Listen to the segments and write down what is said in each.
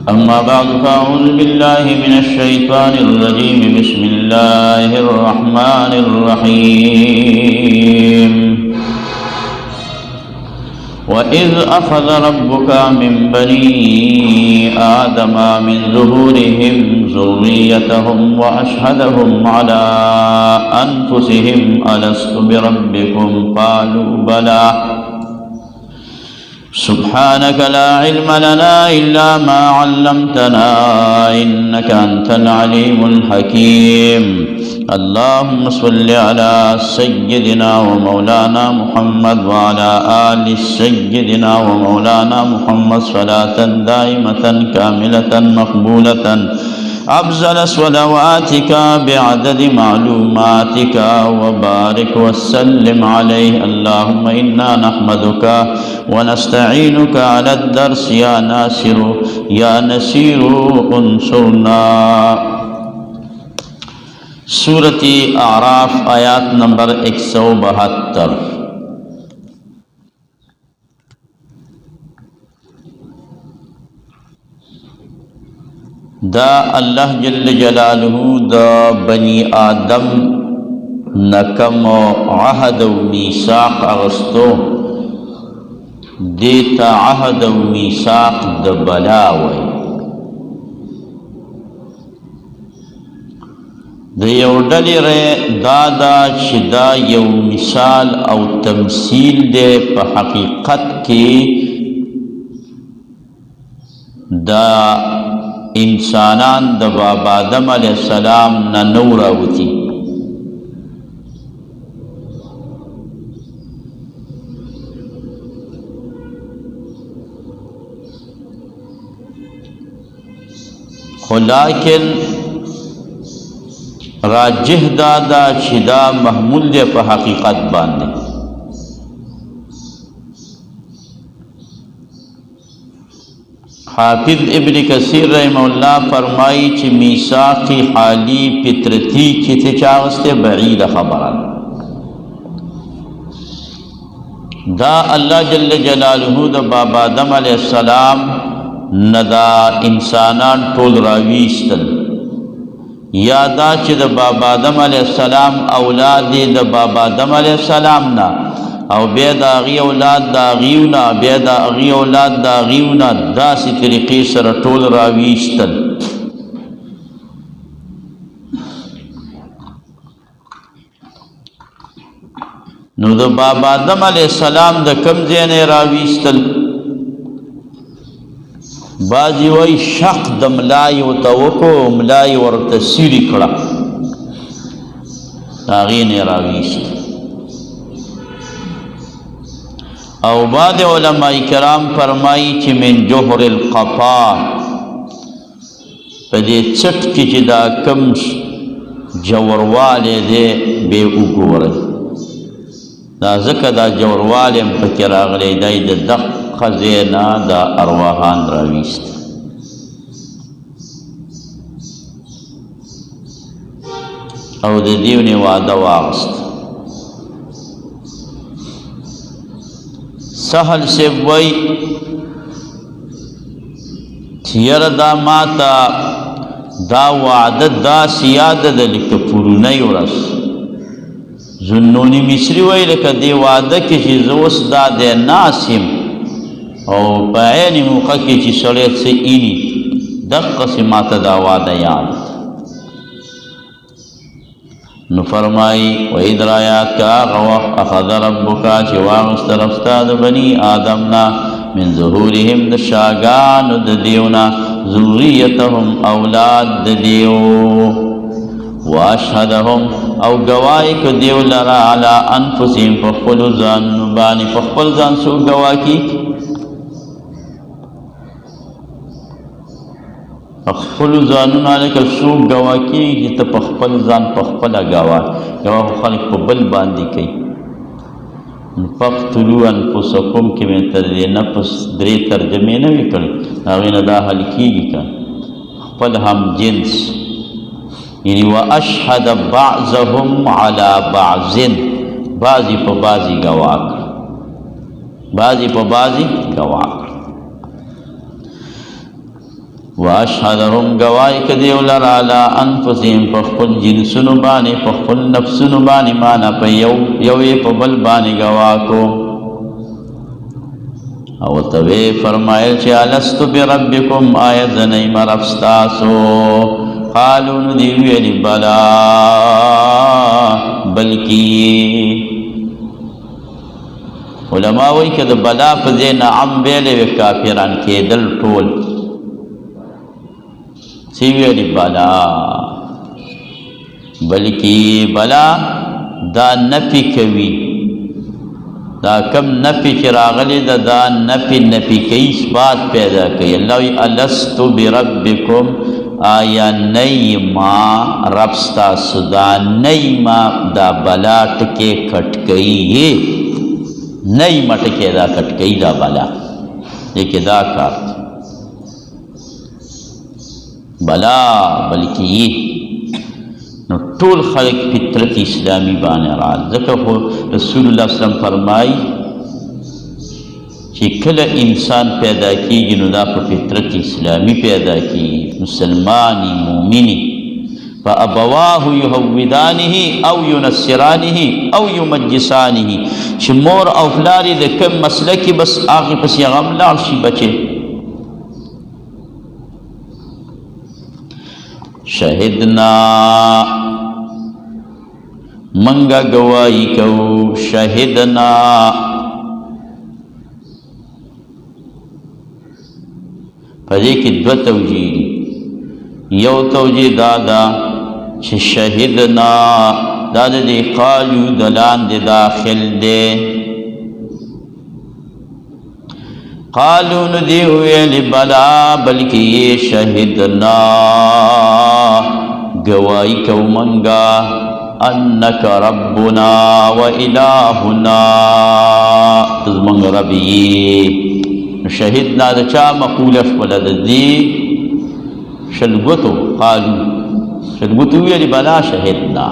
أما بعد فأعوذ بالله من الشيطان الرجيم بسم الله الرحمن الرحيم وإذ أخذ ربك من بني آدم من ظهورهم ذريتهم وأشهدهم على أنفسهم ألست بربكم قالوا بلى سبحانك لا علم لنا إلا ما علمتنا إنك أنت العليم الحكيم اللهم صل على سيدنا ومولانا محمد وعلى آل سيدنا ومولانا محمد صلاة دائمة كاملة مقبولة أفضل صلواتك بعدد معلوماتك وبارك وسلم عليه اللهم إنا نحمدك ونستعينك على الدرس يا ناصر يا نصير انصرنا. سورة اعراف آیات نمبر 172. دا اللہ جل جلالہ دا بنی آدم نکم عہد و میثاق اغسطو دیتا عہد و میثاق دا بلاوی دا یو ڈلی رے دادا چدا یو مثال او تمثیل دے پا حقیقت کی دا انسانان د بابا آدم علیہ السلام نه نور اوتی لیکن راجح دادا چدا محمول دے پا حقیقت باندے حافظ ابن کثیر رحمہ اللہ فرمائی چی میثاقی حالی فطرتی چی تچاغستے بعید خبران دا اللہ جل جلالہ دا بابا آدم علیہ السلام ندا انسانان طول راویستن یا دا چی دا بابا آدم علیہ السلام اولاد دا بابا آدم علیہ السلام نا او بیا دا اغی اولاد دا اغیونا بیا دا اغی اولاد دا اغیونا دا سی طریقی سر طول راویشتن نو دا بابا آدم علیہ السلام دا کم زین راویشتن بازی وی شق دا ملائی و توکو ملائی ورتسیری کڑا اغین راویشتن او بعد علماء کرام فرمائی چی من جوہر القفا پا دے چٹ کی چی دا کم جوروالے دے بے اگورے دا ذکر دا جوروالے مفکر آگلے دای دا دق خزینا دا ارواحان راویست او دا دیونی وعدہ واغست سہل سے وی تیر دا ماتا دا وعدد دا سیادد لکا پورونی ورس زنونی مصری وی لکا دی وعدہ کی چی زوس دا دے ناسم او پایانی موقع کی چی سلیت سے اینی دقا سی ماتا دا وعدہ یاد نو فرمائی وَإِذْ رَآيَاتْ کا غوخ اخذ ربکا چواغست رفتاد بنی آدمنا من ظهورهم دشاگان ددیونا ذریتهم اولاد ددیو واشهدهم او گوائک دیو لرا علی انفسهم فخفل زان نبانی فخفل زان سو گواکی فخفل زانون علیکا سو گواکی جتا فخفل زان فخفل گوا گواہ خلق پا بل باندی کئی فقتلو انفسکم کی میں تدری نفس دری ترجمے نوی کری آغین دا حل کی گی کن خفل ہم جنس یعنی واشهد بعضهم على بعض بعضی پا بعضی گواہ کر بعضی پا بعضی گواہ کر واشهدهم گواہی کدیو لرا علی انفسهم پخپل جنسونو بانی پخپل نفسونو بانی مانا پا یوی پا بل بانی گواہ کو او توی فرمائل چی الستو بربکم آیت زنیم رفستاسو قالو ندیوی علی بلا بلکی علماء وی که دا بلا پا زین عم بیلے وی کافران کے دل ٹول سیوی علی بلا بلکی بلا دا نفی کوي دا کم نفی چراغلی دا نفی کئی اثبات پیدا کئی اللہ وی الستو بربکم آیا نیما ربستا صدا نیما دا بلا ٹکے کٹ کئی نیما ٹکے دا کٹ کئی دا بلا لیکن دا کارت بلا بلکہ یہ نو طول خلق فطرت اسلامی بانے رال ذکر ہو رسول اللہ صلی اللہ علیہ وسلم فرمائی کہ کل انسان پیدا کی جنو دا پا فطرت اسلامی پیدا کی مسلمانی مومنی فابواہ یہودانہی او ینصرانہی او یمجسانہی چھ مور او فلاری دے کم مسئلہ کی بس آخی پسی غم لارشی بچے شہدنا منگا گواہی کو شہدنا پدے کی دو توجیہ یو توجیہ دادا چھ شہدنا دادا دے قالو دلان دے داخل دے قالو ندی ہوئے لبلا بلکہ یہ شہدنا گواہی کو منگا انک ربنا و الہنا تزمنگ ربی شہدنا دا چا مقولش ولد دی شلگتو قالو شلگتو ہوئے لبلا شہدنا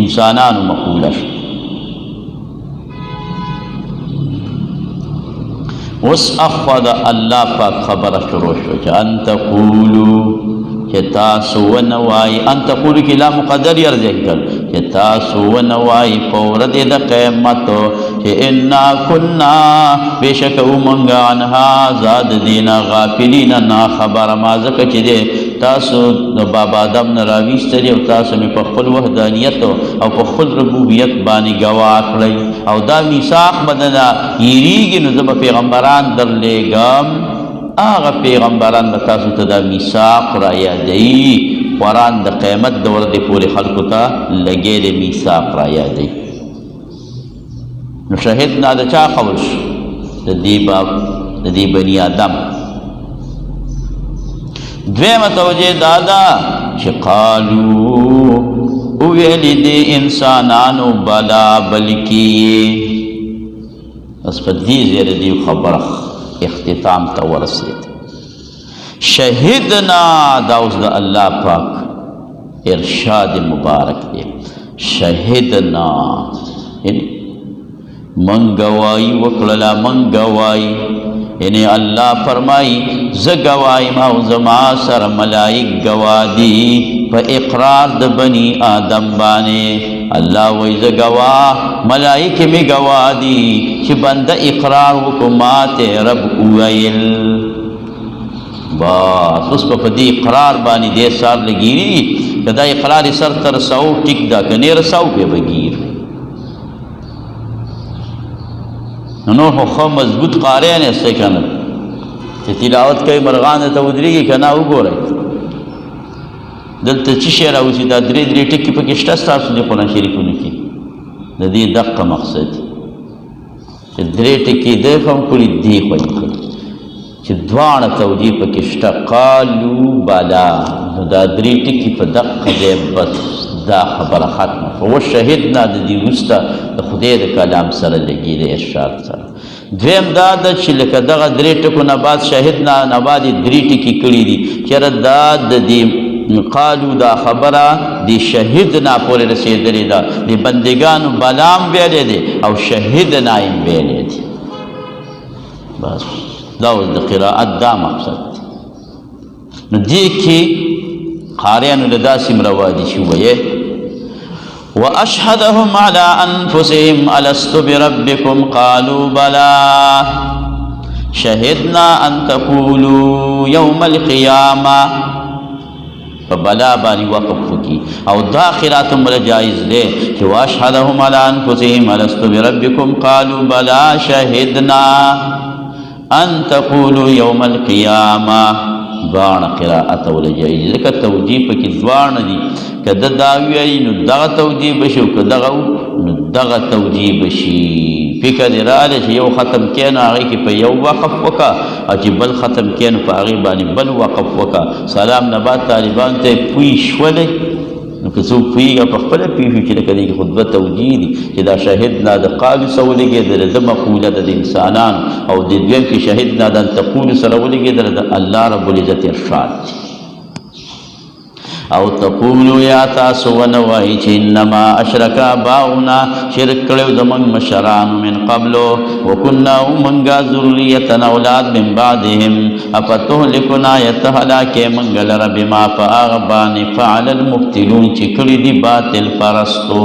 انسانان مقولش اس اخواد اللہ پاک خبر شروع شو چا انت قولو چا تاسو ونوائی انت قولو کی لا مقدر یرزی کر چا تاسو ونوائی پورد دا قیمتو چا انا کننا بے شک امنگا عنہا زاد دینا غافلین نا خبر مازکا چا دے تاسو بابا آدم نراویست دی او تاسو میں پخل وحدانیت او پخل ربوبیت بانی گواہ رئی او دا میثاق بدنا یریگی نزب پیغمبران در لے گم آغا پیغمبران بتاسو تا دا میثاق را یادئی قرآن دا قیمت دور دے پوری خلقو تا لگے دے میثاق را یادئی نو شہدنا دا چا خبرش دا دی بنی آدم دویم توجہ دادا چھ قالو اویلی دی انسانانو بلا بلکی اس پا دی زیر دیو خبر اختتام تا ورسید شہدنا داوز دا اللہ پاک ارشاد مبارک دے شہدنا یعنی من گوائی وکللا من گوائی یعنی اللہ فرمائی زگوائی موزما سر ملائک گوادی پا اقرار د بنی آدم بانے اللہ وی زگواہ ملائک میں گوادی چھ بند اقرار حکمات رب اویل بس اس پا دی اقرار بانی دے سار لگیری کدا اقرار سر ترساو ٹک دا کنیر ساو پہ بگیر نوح خو مضبوط قارئ نے سے کنا کہ تلاوت کئی مرغان تا ودری کی کنا وګورئ دلته چې شعر او چې دا درې ټکي پکې شته تاسو د قرآن شریفونو کې د دې دقه مقصد چې درې ټکي د فهم کړي دی خو چې دواړه توجیه پکې شته قالو بلا دا درې ټکي په دقه دی بس دا خبره ختمه فو شهدنا د دې وسته د خدای د کلام سره لګي د ارشاد سره دویم دا د چې لکه دغه درې ټکو نه بعد شهدنا نه بعد درې ټکي کړي دي چېرې دا د دې قالو دا خبره دی شهدنا پورې رسېدلې ده د بندګانو بلام ویلې دی او شهدنا یې ویلې دی بس دا اوس د قرائت دا مقصد دی نو دې کې قاریانو له داسې مروا دي چې ویې واشهدهم على انفسهم الست بربكم قالوا بلى شهدنا ان تقولوا يوم القيامه فبلا بانی وقف کی او داخلات مل جائز دے کہ واشهدهم على انفسهم الست بربكم قالوا بلى شهدنا ان تقولوا يوم القيامه دوان قراءت ول جائز ذکر توجیه پکې دوان دي کده دا وی نو دغه توجیه بشو کده نو دغه توجیه بشي فکر رااله چې یو ختم کین هغه کې په یو وقف وکا او چې بل ختم کین په هغه باندې بل وقف وکا سلام نه بعد طالبان ته پوي شولې نو که څو پویږي په خپل پیښو چې کله کې خطبه توجیه دي چې دا شهدنا د قال سولګي د مقوله د انسانان او د دویم کې شهدنا د تقول سره ولګي د الله رب العزت ارشاد او تقولوا یا تاسو ونوای چې انما اشرک آباؤنا شرک کړو زمون مشران من قبل وکنا منغا ذریه اولاد من بعدهم افتهلكنا يتهلاك منغل رب ما فاغبان فعل المبتلون چې کړي دي باطل پرستو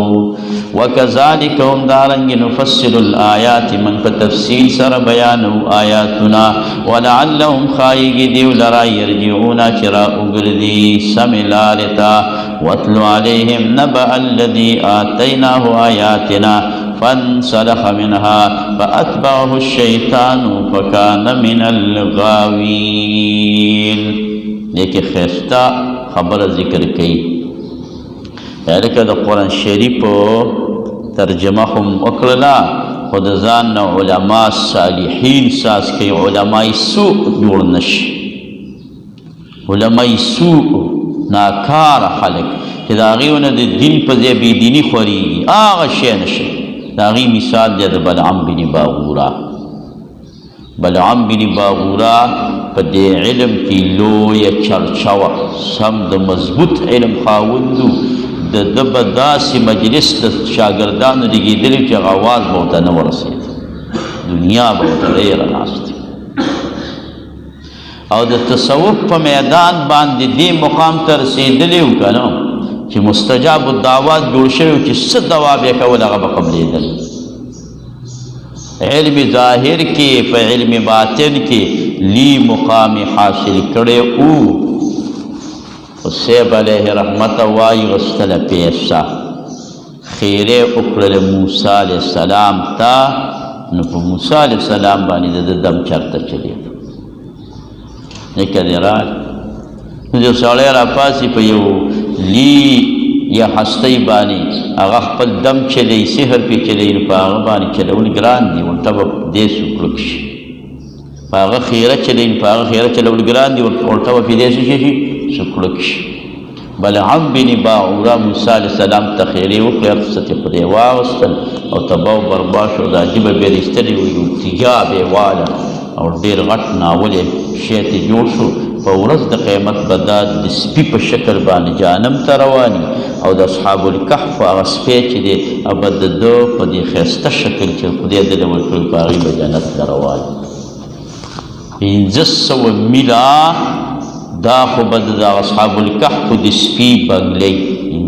وكذلك هم دارنګ نفصل الآيات من فتفصيل سر بیانو آیاتنا ولعلهم خائگ دیو لرا يرجعون چرا اگردی سملا لتا واتلو عليهم نبأ الذي آتيناه آياتنا فانسلخ منها فأتبعه الشيطان فكان من الغاوين لیکن خیستا خبر ذکر کئی لکه د قرآن شریف ترجمه هم وکړله خو د ځان نه علما صالحین ساز کوي علماء سوء جوړ نشي علماء سوء ناکار خلک چې د هغې نه د دین په ځای بېدیني خورېږي هغه شی نشي د هغې مثال دی د بلعم بن باغوره بلعم بن باغوره په دې علم کې لویه چرچه وه سم د مضبوط علم خاوندو د به داسې مجلس د شاګردانو لګېدلي چې هغه اواز به ورته نه ورسېد دنیا به ورته ډېره ناستې او د تصوف په میدان باندې دې مقام ته رسېدلی و که نه چې مستجاب الدعوات جوړ شوی و چې څه دعا به یې کول هغه به قبلېدل علم ظاهر کې په علم باطن کې لی مقام حاصل کړی او حسیب علیہ رحمت وائی غسل پیسا خیرے اکرل موسیٰ علیہ السلام تا نو پا موسیٰ علیہ السلام بانی دا دم چرتا چلی نکا دیران نو جو ساڑے را پاسی پا یو لی یا ہستی بانی اغا خپل دم چلی سحر پی چلی نو پا آغا بانی چلی اول گران دی ولتا با دیسو کلکش پا آغا خیرہ چلی نو پا آغا خیرہ چلی اول گران دی ولتا با پی دیسو شیشی سکلکش بلعم بن باغوره موسی علیہ السلام ته خیرې وکړې رخصت یې خدای واغوستل او تباه و برباد شو دا عجیبه بیرستلې وو یو تیږه بېواله او ډېر غټ ناول یې شی ته جوړ شو په ورځ د قیامت به دا د سپي په شکل باندې جهنم ته رواني او د اصحاب الکهف هغه سپی چې دی به د ده په دې ښایسته شکل چې خدای دله ورکړي په هغې به جنت ته رواني 500 میله دا خو بد دا اصحاب الکهف د سپي بنګلۍ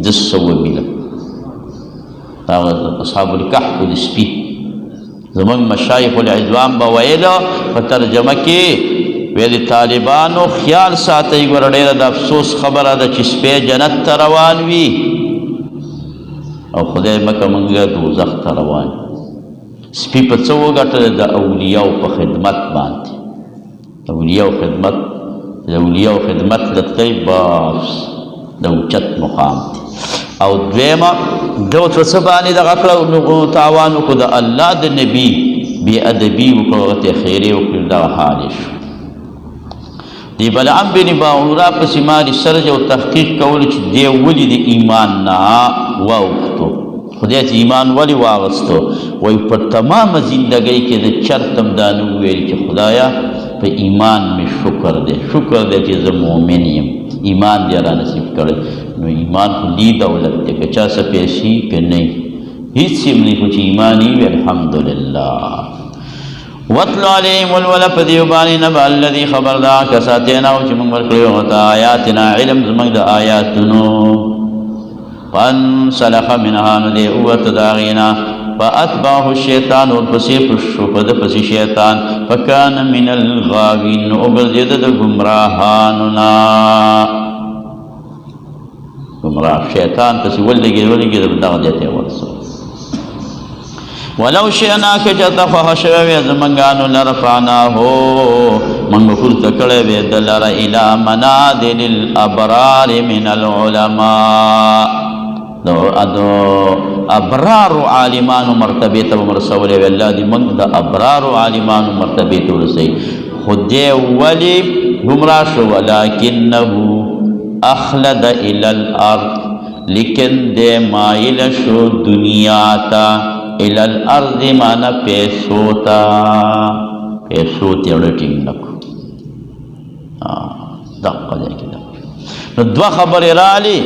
500 میله دا اصحاب الکهف د سپي زمونږ مشایخ العظام به ویله په ترجمه کې ویل طالبانو خیال ساتئ ګوره ډېره د افسوس خبره ده چې سپی جنت ته روان وي او خدای مکه موږ دوزخ ته روان سپي په څه وګټله د اولیاو په خدمت باندې اولیاو خدمت د اولیاو خدمت لتلی باس د اوچت مقام دی او دویمه دو ته څه باندې دغه کړه تاوان وکړو د الله د نبي بې ادبي وکړو هغه ته خیرې وکړو دغه حال یې شو دی بلعم بن باغوره پسې ما ریسرچ او تحقیق کولو چې دی ولې د ایمان نه واوښتو خدای ته ایمان ولې واغستو وایي په تمامه زندګۍ کې د چرته هم دا نه وویل چې خدایه په ایمان می شکر دی چې زه مؤمن یم ایمان دی را نصیب کړی نو ایمان خو دی دولت دی که چا څه پیسې پې نه هیڅ یې نه خو چې ایمان یې وي الحمدلله وَاتْلُ عَلَيْهِمْ وَالْوَلَ فَدِيُبَانِ نَبَأَ الَّذِي خَبَرْ دَا كَسَاتِنَا وَچِمُنْ وَرْكَلِيُ وَتَا آيَاتِنَا علم زمنگ دا آیاتنو فَانْسَلَخَ مِنْهَا نُدِي اُوَتَ دَاغِينَا فَأَتْبَعَهُ الشَّيْطَانُ وَالْفَسِيقُ الشُّفَدَ فَسِ شَيْطَان فَكَانَ مِنَ الْغَاوِينَ وَبَرْزِدَ دا گمراہاننا گمراہ شیطان پسی ولگی دا دیتے ورسو ولو شئنا کچتا فحشو وید منگانو لرفعناہو منگو پورتا کڑے وید لر الى منادل الابرار من العلماء دو ابرار عالمان مرتبیت و مرسولے وی اللہ دی منگ دا ابرار عالمان مرتبیت و رسی خود دے ولی گمراہ شو ولیکنہو اخلد الى الارض لیکن دے مائل شو دنیا تا الى الارض مانا پیسوتا پیسوتی رٹنگ نکو دقا دے کی دقا دو خبر رالی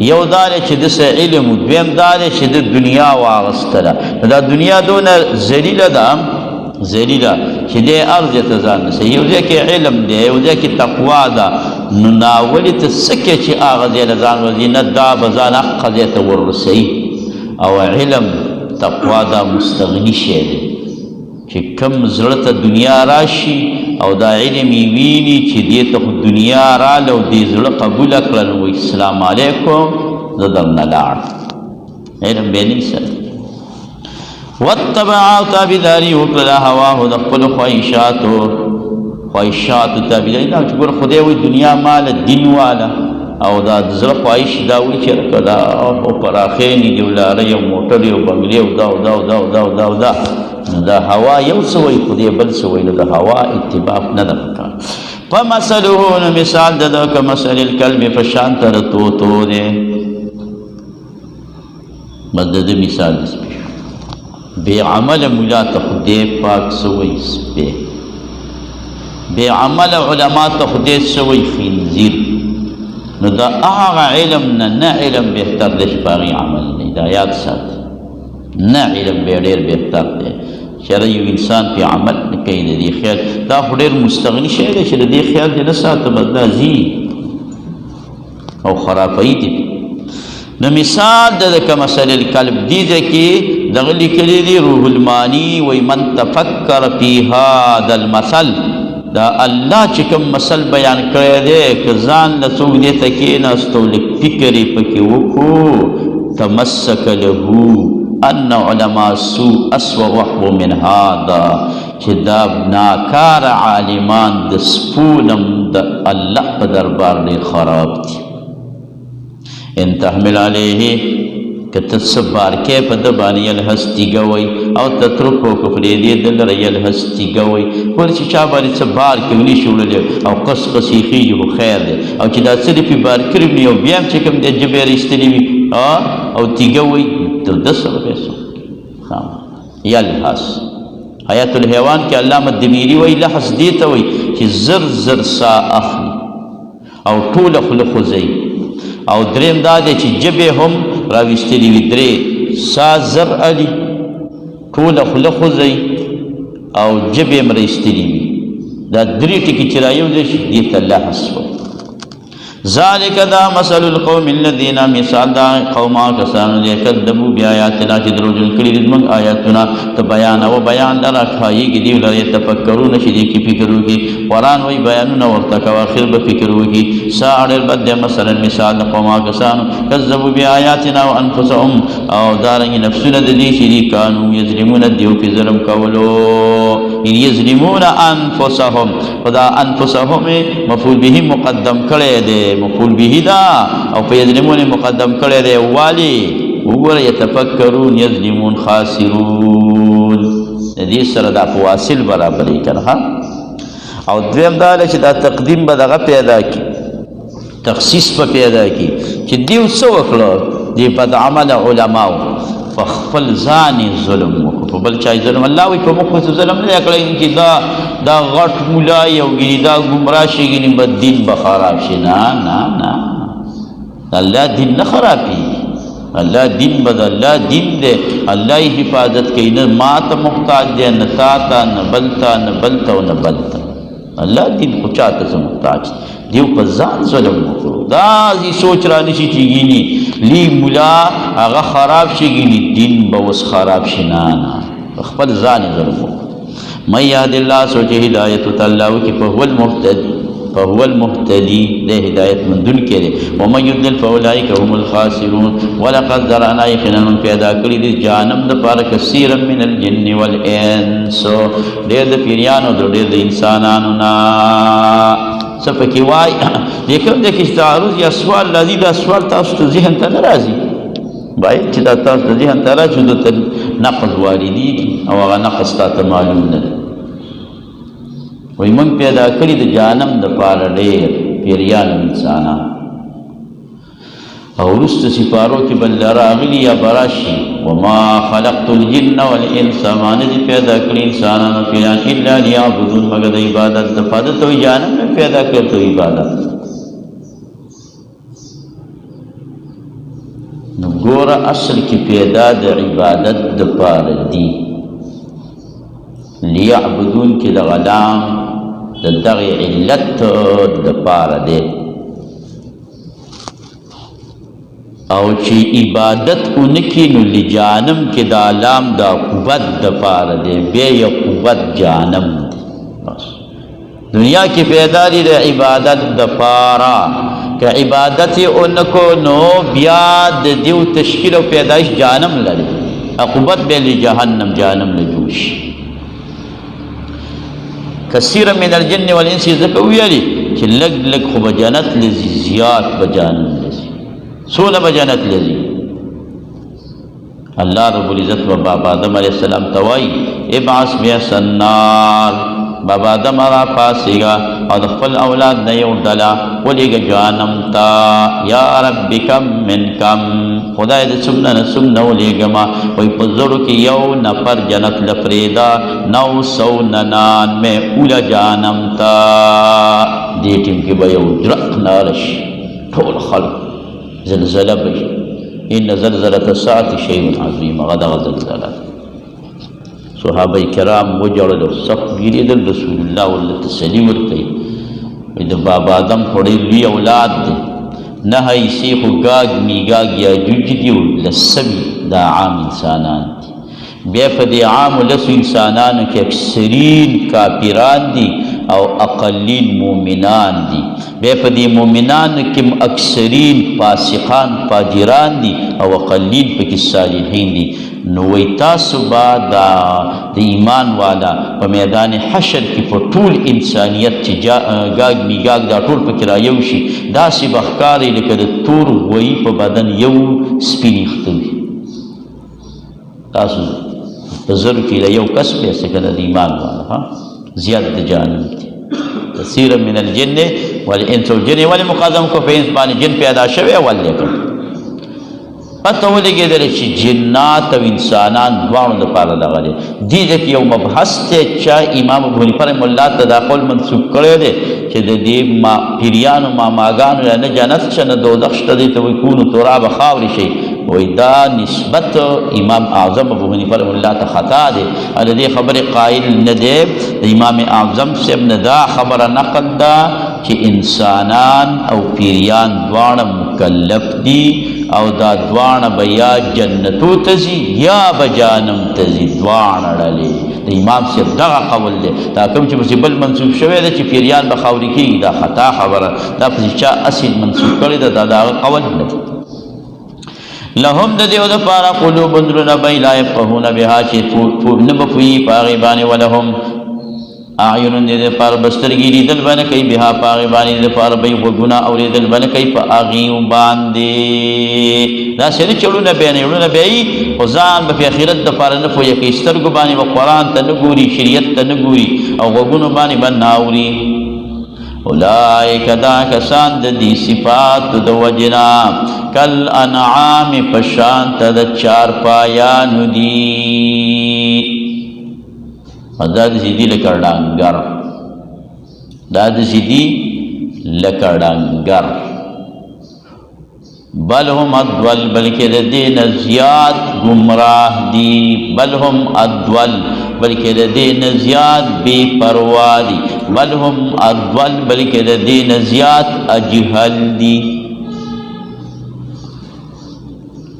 یو دارے چھ دس علم دویم دارے چھ دنیا واغسترا دا دنیا دون زلیل دا زلیلہ چھ دے ارض تزان نسے یو دے کی علم دے یو دے کی تقوی دا نناولی تسکے چھ آغازی لزان وزینت دا بزان اقا دے تورسی او علم تقوی دا مستغنی شیده چه کم زرط دنیا راشی او دا علمی وینی چه دیتا خود دنیا را لو دی زرط قبول اکرن و اسلام علیکم زدر نلار علم بینی سر واتبعا تابداری وکلا هواه دقل خواهشاتو تابداری دا چکر خودی وی دنیا مال دین والا او دا زر خواهش داوی چرکا دا او پراخینی دیولاره یو موٹر یو بنگلی او دا دا هوا یو سوی خودی بل سوی دا هوا اتباق ندمکا فمثلون مثال دا کمثل الکلب فشانت رتوتو دے مدد مثال دس پیش بے عمل ملا تخدی پاک سوی سپے بے عمل علماء تخدی سوی خنزیر نو دا آغا علم نا علم بہتر دے شپاغی عمل نہیں دا یاد ساتھ نا علم بہتر بہتر دے شرعیو انسان پی عمل نکی دی خیال دا خودیر مستغنی شہر شر دی خیال دی نسات بدلا زی او خرافی دی نو مثال دا کمثل الکلب دی دکی دغلی کلی دی روح المانی وی من تفکر فی هذا المثل دا اللہ چکم مسل بیان کرے دے کہ زان لسوک دے تکین استو لک فکری پکی وکو تمسک لہو ان علماء سو اسو وحبو من هادا چھ دا ناکار عالمان دسپونم دا اللہ پا دربار دے خراب تھی ان تحمل علیہ کہ تصبار کے پا دبانی الہستی گوئی او تترکو کفری دی دل رئی الہستی گوئی ورچی چابانی صبار کنی شوڑ لے او قص قصی خیجو خیر دے او چی دا صرفی بار کربنی او بیام چکم دے جبیر استلی بھی او تی گوئی تر دس رو بیسو یلحس حیات الحیوان کے علامت دمیری وی لحس دیتا وی چی زر زر سا اخلی او طول خلق زی او درین دادے چی جبے ہم راویستلی وی درے سا زر علی طول خلق زی او جبے مرستلی وی دا دری ٹکی چرائیو دے دیتا اللہ حسو ذالک دا مثل القوم الذین مثال دا قوما کسانو دے کذبو بی آیاتنا چی دروجن کلی رزمنگ آیاتنا تبیانا و بیان لرا کھائی گی دیو لرے تفکرون شدی کی فکرو کی قرآن وی بیانونا ورتکا واخر بفکرو کی ساڑ البد مثلا مثال قوما کسانو کذبو بی آیاتنا و انفسهم او دارنگی نفسنا دی شدی کانو یظلمون دیو کی ظلم کولو یظلمون انفسهم خدا انفسهم مفعول به مقدم کرے دے مفعول به دا او په یظلمون مقدم کړی دی والی وګوره یتفکرون یظلمون خاسرون دې سره دا فواصل برابرې کړه او دویم دا چې دا تقدیم به دغه پیدا کی تخصیص په پیدا کی چې دیو څه وکړه دی بد عمل علماء فخفل ځان ظلم وکړو بل چا ظلم الله وي په مخ ظلم نه کړی چې دا غټ مولا یو ګری دا گمراه شي ګنی بد دین بخراب شي نه الله دین نه خرابي اللہ دین بد اللہ دین دے اللہ ہی حفاظت کی نہ ما تا محتاج دے نہ تا تا نہ بلتا نہ بلتا و نہ بلتا اللہ دین کو چاہتا سے محتاج دیو پر ذات ظلم مکرو دا زی سوچ رانی سی چیگینی لی ملا اغا خراب شگینی دین بوس خراب شنانا اخبر ذانی ظلم مکرو من یهد اللہ سوچے ہدایت تاللہ کی فہو المحتدی فهو المهتدي ده هداية من دون كده ومن يضلل فأولئك هم الخاسرون ولقد ذرأنا يقينا من پیدا کړی دي جانم د پاره کثیر من الجن والانس ډېر د پیریانو د ډېر د انسانانو نا سپکی وای لیکن د کیسه تعرض یا سوال لذي دا سوال تاسو ته ذهن ته ناراضي باید چې دا تاسو ته ذهن ته راځي د نقض والدي او هغه نقض ته معلوم نه وی من پیدا کری د جانم د پاره ډېر پیریان انسانان او رست سپارو کی بل راغلی یا براشی وما خلقت الجن والانس ما ندی پیدا کری انسانان و پیریان الا لیعبدون مگر د عبادت د پاره تو جانم میں پیدا کر تو عبادت نو ګوره اصل کی پیدا د عبادت د پاره دی لیعبدون کی د غلام د دغی علت د پاره دی او چې عبادت اونکی نو لجانم کې د علام د قوت د پاره دی بیا یې قوت جانم دی بس دنیا کې پیدا دی د عبادت د پاره که عبادت اونکو نو بیا د دیو تشکیل او پیدایش جانم لري قوت بیا لجهنم جانم لجوش کثیر من الجن والانس ذکر ویلی چې لگ لگ خو بجانت لذی زیاد بجانم لذی سونا بجانت لذی اللہ رب العزت و بابا آدم علیہ السلام توائی ابعث بیس النار بابا آدم را پاسیگا اور خپل اولاد نیو ڈلا ولیگ جانم تا یا رب کم من کم خدای دے سمنا نسم نولیگ ما وی پزرو کی یو نفر جنت لفریدا 900 ننان میں اولا جانم تا دیٹیم کی بیو درق نارش ٹھول خلق زلزلہ بش ان زلزلة الساعة شيء عظيم غدا زلزلة صحابه کرام وجړل صف ګریدل رسول الله ولله تسلی ورکړي د بابا آدم خوري لوی اولاد دي نه هيسي خو ګاګ میګاګ یا جوج دي لسبي دا عام انسانان دي بیا په دې عام لس انسانانو کې اکثرین کافران دي او اقلین مومنان دي بیا په دې مومنانو کې اکثرین فاسقان فاجران دي او اقلین پکې صالحین دي نو وی تاسو با دا ایمان والا په میدان حشر کې په ټول انسانیت چې ګاګ میګاګ دا ټول پکې رایو شي داسې بخکارې لکه د تور وی په بدن یو سپین ویښته وي تاسو په زرو کې یو کس پیسې کنه د ایمان والا زیات د جانم دي کثیر من الجن والانس والجن ولې مقدم کو په انس باندې جن پیدا شوی ولې کړ پته ولګېدل چې جنات او انسانان دواړو لپاره دغه دی دې کې یو مبحث دی چې امام ابو حنیفه رحمه الله ته دا قول منسوب کړی دی چې د دې پیریانو ماماګانو نه جنت شته نه دوزخ شته دی ته وایي کونو تراب خاورې شي وی دا نسبت امام اعظم ابو حنیفه رحمه الله ته خطا دی او د دې خبرې قائل نه دی د امام اعظم صاحب نه دا خبره نقل ده چې انسانان او پیریان دواړه مکلف دي او دا دواړه به یا جنتو ته ځي یا به جهنم ته ځي دواړه ډلې د امام صاحب دغه قول دی دا کوم چې پسې بل منسوب شوی دی چې پیریان به خاورې کېږي دا خطا خبره دا پسې چا اصل منسوب کړی ده دا د هغه قول نه دی لهم د دیو د پاره قلوب زړونه به لا یفقهون بها چې نه به پوهېږي په هغې باندې ولهم اعین د پاره بسترګې لیدل به نه کوي بها په هغې باندې د پاره به یې غوږونه اورېدل به نه کوي په هغې باندې داسې نه چې اړونه به یې نه اړونه به یې خو ځان به په آخرت دپاره نه پوهې کوي سترګو باندې به قرآن ته نه ګوري شریعت ته نه ګوري او غوږونو باندې به نه اوري اولئک دا کسان د دې صفات د وجنا کل انعام پشانت د چارپایانو دي دا د زیدی لکړډانګر دا د زیدی لکړډانګر بل هم ادول بلکې د دې نه زیات گمراه دي بل هم ادول بلکې د دې نه زیات بې پروا دي بل هم ادول بلکې د دې نه زیات اجهل دي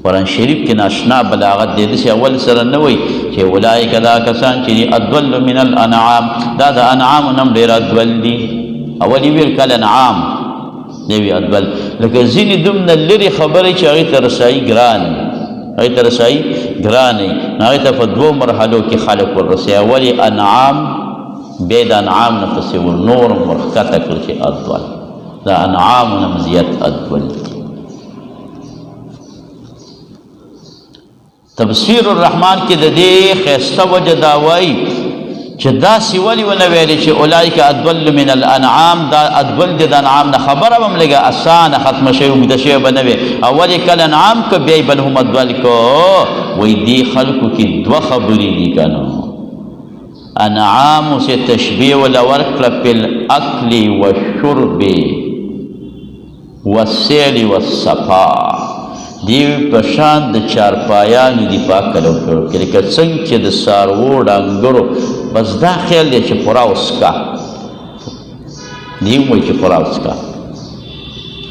قرآن شریف کې ناشنا بلاغت دی داسې اول سره نه وایي چې اولئک دا کسان چې ادول من الانعام دا د انعامو نه هم ډېر ادول دي اول یې ویل کل انعام دی وی ادول لکه ځینې دومره لرې خبرې چې هغې ته رسایي ګران هغې ته رسایي ګران وي نو هغې ته په دوو مرحلو کې خلک وررسوي اول یې انعام بیا د انعام نه پسې ور نور هم ورښکته کړل چې ادول د انعامو نه هم زیات ادول دي تفسیر الرحمن کې د دې ښایسته وجه دا وایي چې داسې ولې ونه ویلې چې اولئک ادول من الانعام دا ادول د انعام نه خبره به هم لږه اسانه ختمه شوې اوږده شوې به نه وې اول یې کله انعام که بیا بل هم ادول که وایي دې خلکو کې دوه خبرې دي که نو انعامو سے تشبیه ولا ورکړه په الاکل والشرب والسیل والصفا دی په شان د چارپایانو دي په عقل او شعور کې لکه څنګه چې د څاروو ډنګرو بس دا خیال دی چې خورا وڅکه دی هم وایي چې خورا وڅکه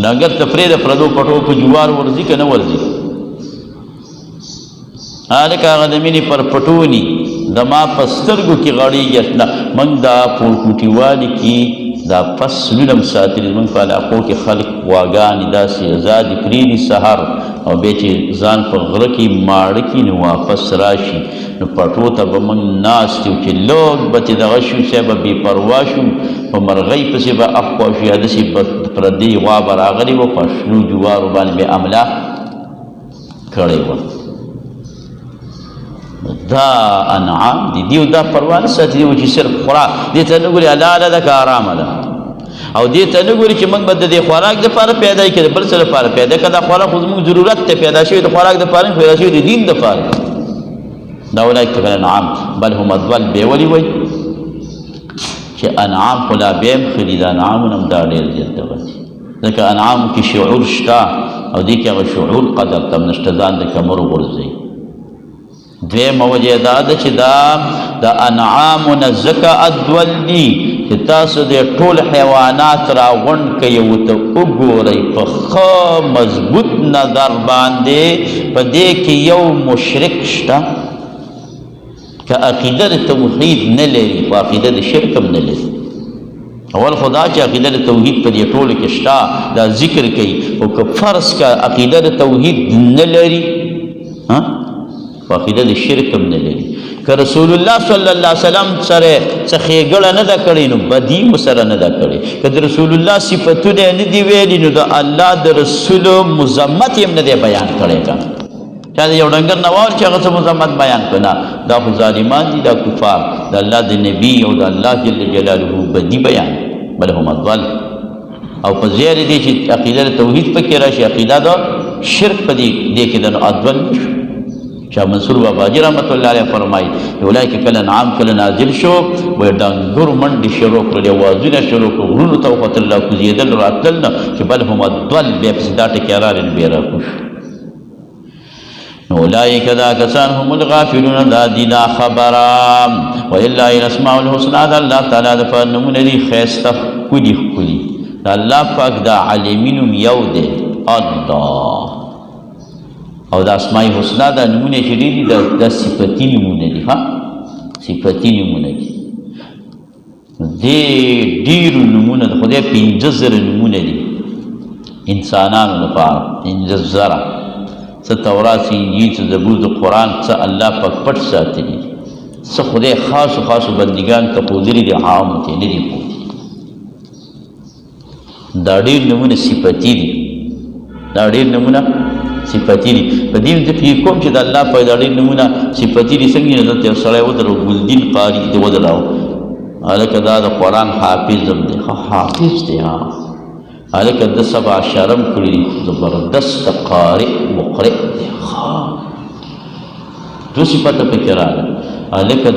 ډنګر ته پرېږده پردو پټو په جوار ورځي که نه ورځي هلکه هغه د مینې پر پټوني د ما په سترګو کې غړېږي اشنا موږ دا پورکوټي والي کې دا فصلونه هم ساتلي زموږ په علاقو کې خلک غواګانې داسې ازادې پرېږدي سهار او بیا چې ځان په غره کې ماړه کړي نو واپس راشي نو پټو ته به موږ ناست یو چې لږ به چې دغه شو سیا به بې پروا شو په مرغۍ پسې به اخوا شو یا داسې پردۍ غوا به راغلې وه په شنو جوارو باندې به حمله کړې وه دا انعام دي دیو دا پروا نه ساتي دیو چې صرف خوراک دې ته نه ګوري حلاله ده که حرامه ده او دې ته نه ګوري چې موږ به د دې خوراک دپاره پیدا یې کړي بل څه لپاره پیدا کړه دا خوراک خو زموږ ضرورت ته پیدا شوي د خوراک دپاره پیدا شوي د دین دپاره دا اولئک کالانعام بل هم ادول بیا ولې وایي چې انعام خو لا بیا هم ښه دي د انعامو نه هم دا ډېر زیات دغه دي ځکه انعامو کې شعور شته او دې کې هغه شعور قدر ته هم نشته ځان د کمرو غورځوي دویمه وجه دا ده چې دا د انعامو نه ځکه ادول دي چې تاسو د ټول حیوانات راغونډ کړئ ورته وګورئ په ښه مضبوط نظر باندې په دې کې یو مشرک شته که عقیده د توحید نه لري خو عقیده د شرک هم نه لري اول خدا چې عقیده د توحید په دې ټولو کې شته دا ذکر کوي او که فرض که عقیده د توحید نه لري عقیده د شرک هم نه لري که رسول الله صلی الله علیه وسلم سره څه ښېګړه نه ده کړې نو بدي مو سره نه ده کړې که د رسول الله صفتونه نه دي ویلي نو د الله د رسولو مذمت یې هم نه دی بیان کړی که چا د یو ډنګر نه واوري چې هغه څه مذمت بیان کړه نه دا خو ظالمان دي دا کفار د الله د نبي او د الله جل جلاله بدي بیان بل هم ادول او په زیار دي چې عقیده د توحید پکې راشي عقیده د شرک په دې کې د ادول نشو شاه منصور باباجي رحمت الله علیه فرمایي اولئک کالانعام کله نازل شو وایي ډنګرو منډې شروع کړلې اوازونه شروع کړو غرونو ته وختل را کوزېدل راتلل نه چې بل هم ادول بیا پسې دا ټکې رالل بیا راکوش نو اولئک دا کسان هم الغافلون دا دي نا خبره ولله الاسماء الحسنى دا الله تعالی دپاره نومونه دي ښایسته ښکلي ښکلي د الله پاک دا عالمي نوم یو دی الله او د اسماء حسنا دا نمونه چې دي دا صفتي نمونه دي صفتي نمونه دي ډېرو نمونه د خدای 15,000 نمونه دي انسانانو لپاره 15,000 څه تورات څه انجیل څه زبور د قرآن څه الله پاک پټ ساتلي څه خدای خاصو خاصو بندګان ته ښودلي دي عامو ته نه دي ښودلي دا ډېر نمونه صفتي دي دا ډېر نمونه صفتي دي په دې ته فکر کوم چې د الله پیدا ډېر نمونه صفتي دي څنګه نه ته سړی ودرو ګلدین قاري دې ودراو هلکه دا د قرآن حافظ هم دی حافظ دی هلکه د 7 شرم کړي دي زبردست قارئ مقرئ دی دو صفته پکې راغله هلکه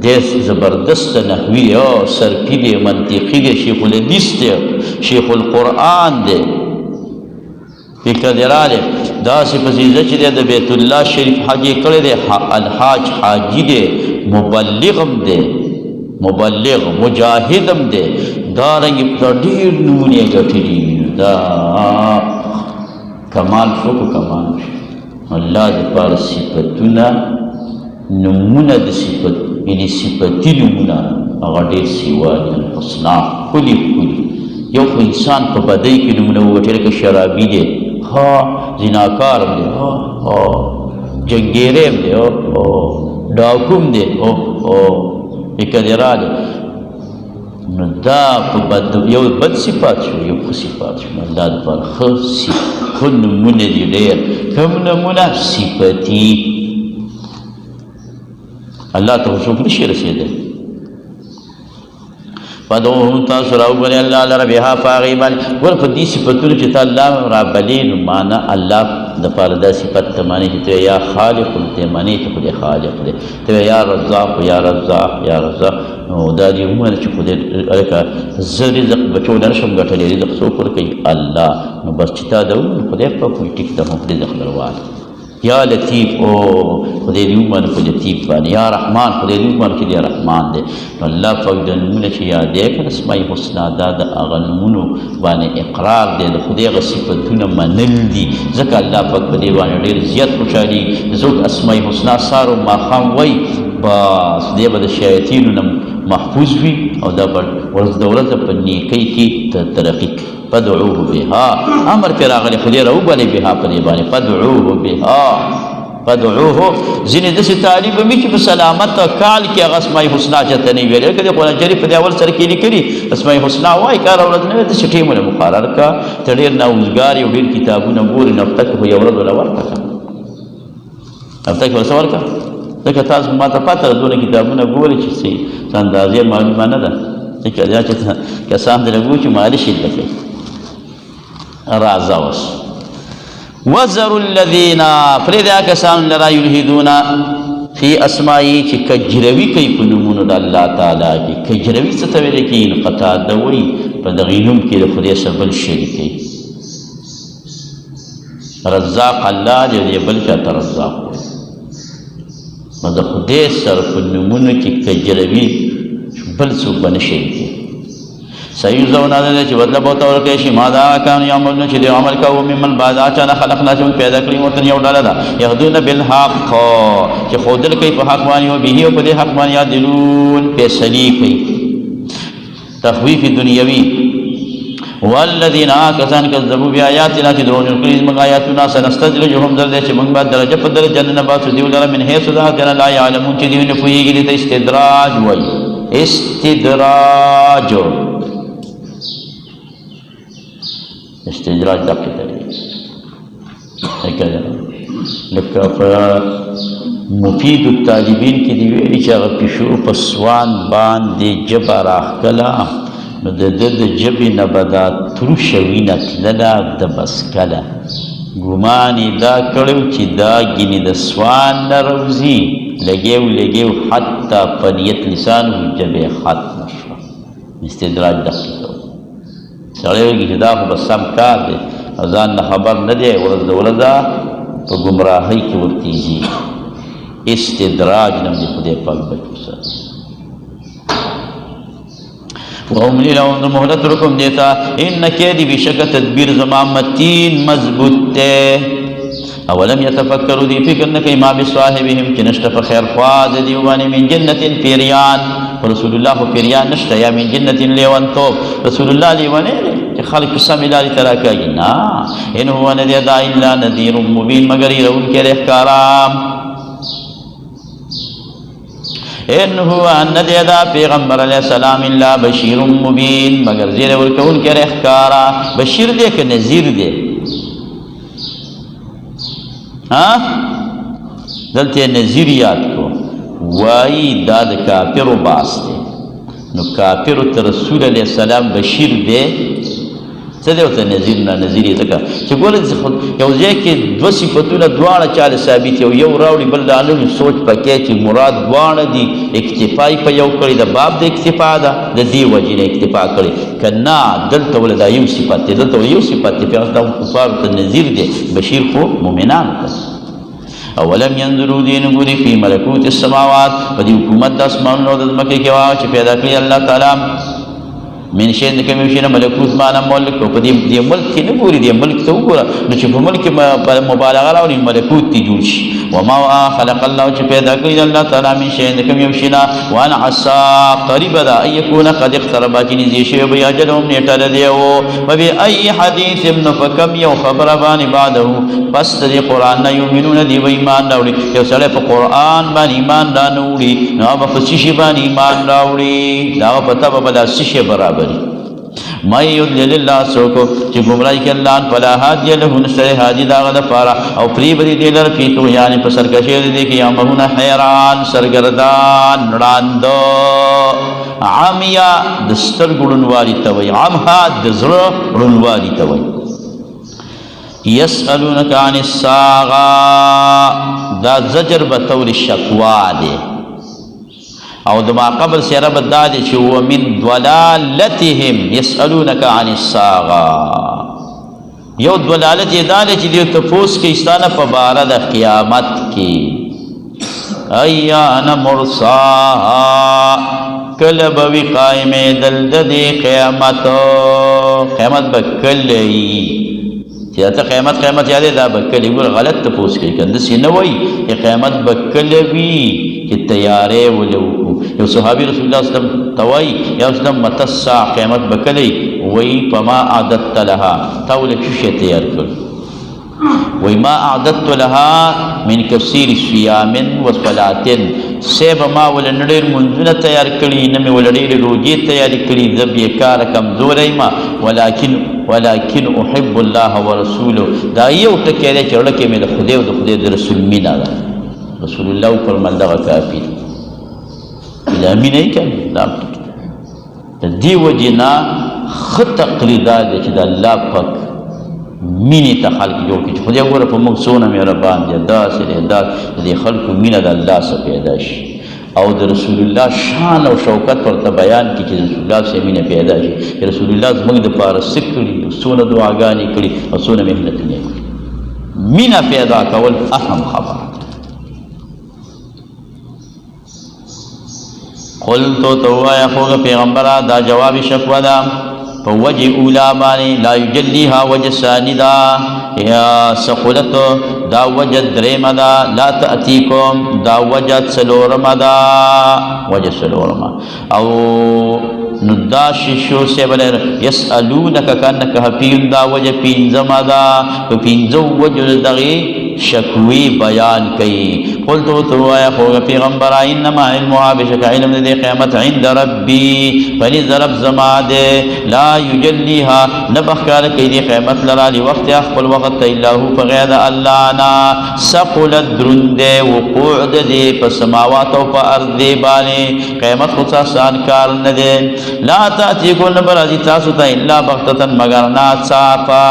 د زبردست نحوي او صرفي دی منطقي دی شیخ الحدیث دی شیخ القرآن دی فکر دی راغلی داسې پسیزه چې دی د بیت الله شریف حج یې کړی دی الحاج حاجي دی مبلغم دی مبلغ مجاهدم دی دارنګې په ډېر نمونې یې ګټلي دا کمال شو که کمال شو الله دپاره صفتونه نمونه د صفت یعنې صفتي نمونه هغه ډېر سیوا دي الحسنا ښکلي ښکلي یو خو انسان په بدۍ کې نمونه وګټي لکه شرابي دی ها زناکارم دی جنګیریم دی ډاکوم دی فکر دی راغلی نو دا په یو بد صفات شو یو ښه صفات شو نو الله دپاره ښه نمونه دي ډېر کوم نمونه صفتي الله ته څوک نشي رسېدلی فدعوهم تاسو راوبلئ الله لره بها په هغې باندې ګوره په دې صفتونو چې ته الله رابلې نو معنه الله دپاره دا صفت ته معنی چې ته یا خالق ته معنی چې خدای خالق دی ته یا رزاق یا رزاق یا رزاق نو دا دې ومنه چې خدای لکه زه رزق بچو نه شم ګټلی رزق څوک ورکوي الله نو بس چې تا دا ومنه خدای په کوم ټیک ته هم رزق دروالی یا لطیف خدای دې ومنه په لطیف باندې یا رحمان خدای دې ومنه چې دی رحمان دی نو الله پاک د نومونه چې یادې کړه اسماء حسنا دا د هغه نومونو باندې اقرار دی د خدای هغه صفتونه منل دي ځکه الله پاک په دې باندې ډېر زیات خوشحالي څوک اسماء حسنا سهار و ماښام وایي بس دی به د شیاطینو نه محفوظ وي او دا به ورځ د ورځه په نیکۍ کې ترقي کوي فدعوه بها امر پې راغلی خدای راوبلئ بها په دې باندې فدعوه بها فدعوه ځینې داسې تعلیم به وي چې په سلامت کال کې هغه اسماء حسنا چاته نه ویلې لکه د قرآن شریف په دې اول سره کې لیکلي اسماء حسنا وایي کار ورځ نه وي داسې ټیمونه مقرر کړه ته ډېر نوزګار یو ډېر کتابونه ګورې نو هفته کې خو یو ورځ وله ورکړه هفته کې ورڅه ورکړه ځکه تاسو ما ته پته ده دونه کتابونه ګورې چې څه اندازې معلومه نه ده ځکه دا چې کسان درې ګوري چې مالي شیله کوي راځه اوس وذروا الذین پرېږدئ هغه کسانو لره یلحدون فی اسمایي چې کجروي کوي په نومونو د الله تعالی کې کجروي څه ته ویلی کېږي نو قطاده وایي په دغې نوم کې د خدای سره بل شریک کوي رزاق الله دی او بل چاته رزاق وایي نو د خدای سره په نومونو کې کجروي بل څوک به نه شریک کوي سیجزون ده چې بدله به ورته ورکړی شي ما دا کانو یعملون چې دوی عمل کوو ممن بعد هغه چا نه خلقنا چې موږ پیدا کړي ورته یو ډله ده یهدون بالحق چې ښودل کوي په حق باندې او به او په دې حق باندې یعدلون فیصلې کوي تخویف دنیوي والذین کسان کذبوا بآیاتنا چې دروغجن کړي زموږ آیاتونه سنستدرجهم زر دی چې موږ به درجه په درجه ننباسو دیو لره من حیث ذاتنا لا یعلمون چې دوی نه پوهېږي دې ته استدراج وایي استدراج استدراج دقیق طریقه لکه په مفید الطالبین کې دی ویلي چې هغه پیشو په سوان باندې ژبه راښکله نو د ده د ژبې نه به دا تروشه وینه تلله د بسکله ګمان یې دا کړی چې دا ګینې د سوان نه روځي لګیو حتی فنیت لسانه ژبې ختمه شوه استدراج دقیق سړی وایي چې دا خو به سم کار دی او ځان نه خبر نه دی ورځ د ورځه په ګمراهۍ کې ورتېږي استدراج نه د خدای پاک بچو سره واملی لهم د مهلت ورکوم دې ته ان کیدي بېشکه تدبیر زما متین مضبوط دی اولم یتفکروا دی فکر نه کوي ما بصاحبهم چې نشته په خیر خوا د دې باندې من جنت پیریان رسول الله خو پیریان نشته یا من جنت لیونتوب رسول الله لیونی دی چې خلک په سمې لارې ته راکاږي نه ان هو نه دی دا الا نذیر مبین مګر یېرونکی دی ښکاره ان هو ان دی دا پیغمبر علیه السلام الا بشیر مبین مگر زیری ورکوونکی دی ښکاره بشیر دی که نذیر دی دلته نذیر یاد کو وایي دا د کافرو باس دی نو کافرو ته رسول علیه السلام بشیر دی څه دی ورته نظیر نه نظیر یې ځکه چې ګوره یو ځای کې دوه صفتونه دواړه چاله ثابت یو راوړي بل لاله سوچ پکې چې مراد دواړه دي اکتفا یې په یو کړي د باب د اکتفا ده د دې وجې نه اکتفا کړي که نه دلته ول دا یو صفت دی دلته یو صفت دی پیغمبر کفارو ته نظیر دی بشیر خو مؤمنانو ته اولم ينظروا دین ګوري فی ملکوت السماوات په دې حکومت د اسمانونو او د ځمکې کې واه چې پیدا کړي الله تعالی من شي د کوم شي نه ملکوت معنا ملک په دې ملک کې نه ګوري دې ملک ته وګوره نو چې په ملک مبالغه راوړي ملکوت تی جوړ شي وما خلق الله چې پیدا کړی الله تعالی من شي د کوم شي نه وانا عسى قريب دا ان يكون قد اقترب جنزي شي بیا اجلهم نیټه لدی او فبأي حديث ابن فكم یو خبر باندې بعده پس دې قران نه یؤمنون دی و ایمان راوړي یو سره په قران باندې ایمان را نوړي نو په شي باندې ایمان راوړي دا پته به بل شي برابر ما یضلل الله سوکو چې گمراهی کې الله فلا هادی له نشره هادی دا غد پارا او پری بری دې لر فی تو یعنی په سرکشه دې کې امرونه حیران سرګردان وړاندو عامیا د سترګړون والی ته وي عامها د زړه ړون والی ته وي یسالونک عن الساغه دا زجر به تور شکوا دی او دما قبل سیره بداد چې هو من ضلالتهم يسالونك عن الساغه یو ضلالت یې دال چې دې تفوس کې استانه په بار د قیامت کې ایان مرساها کله به قائم دل د قیامت قیامت بکلی چې ته قیامت یادې دا بکلی ګور غلط تفوس کې کنده سینوي قیامت بکلی وی چې تیارې ولو یو صحابي رسول الله صلی الله علیه وسلم توای یا وسلم متسع قیامت بکلی وی پما عادت لها تاول شي تیار کړ وی ما اعددت لها من کثیر صيام وصلاه سیب ما ول نډیر منځونه تیار کړي نه مې ول ډیر روزي تیار کړي ذب یې کار کمزورې ما ولكن احب الله ورسوله دا یو ټکی دی چې ورکه مې د خدای او د خدای د رسول مینا ده رسول الله پر ملغه کافی لا مینه کړي دا دی وجنا خط تقلیدات چې د الله پاک مینه ته خلق جوړ کړي خدای ګوره په موږ سونه مهربان دی دا سره دا د خلق مینه د الله سره پیدا شي او د رسول الله شان او شوکت ورته بیان کړي چې رسول الله سره مینه پیدا شي رسول الله زموږ د پاره سکړي سونه دعاګانې کړي او سونه مهنت نه کړي مینه پیدا کول اهم خبره قلت تو یا خو پیغمبره دا جواب شکوه ده په وجه اولا باندې لا یجلیها وجه ثانی دا یا ثقلت دا وجه دریم دا لا تأتیکم دا وجه څلورم دا وجه څلورم او نو دا شیشو سے بلے یسألونک کانک حفیل دا وجه پینزم دا پینزو وجه دغی شکوی بیان کئی قلتو تو آیا خوگا پیغمبر انما علمها بشک علم دے قیامت عند ربی فنیز رب زما دے لا یجلیها نبخکار کئی دی قیامت لرا لی وقت اخبر وقت اللہ فغیر اللہ نا سقلت درندے وقوع دے پا سماوات و پا ارد دے بانے قیامت خصا سان کار ندے لا تأتیکن برازی تاسوتا الا بغتتا مگر ناچاپا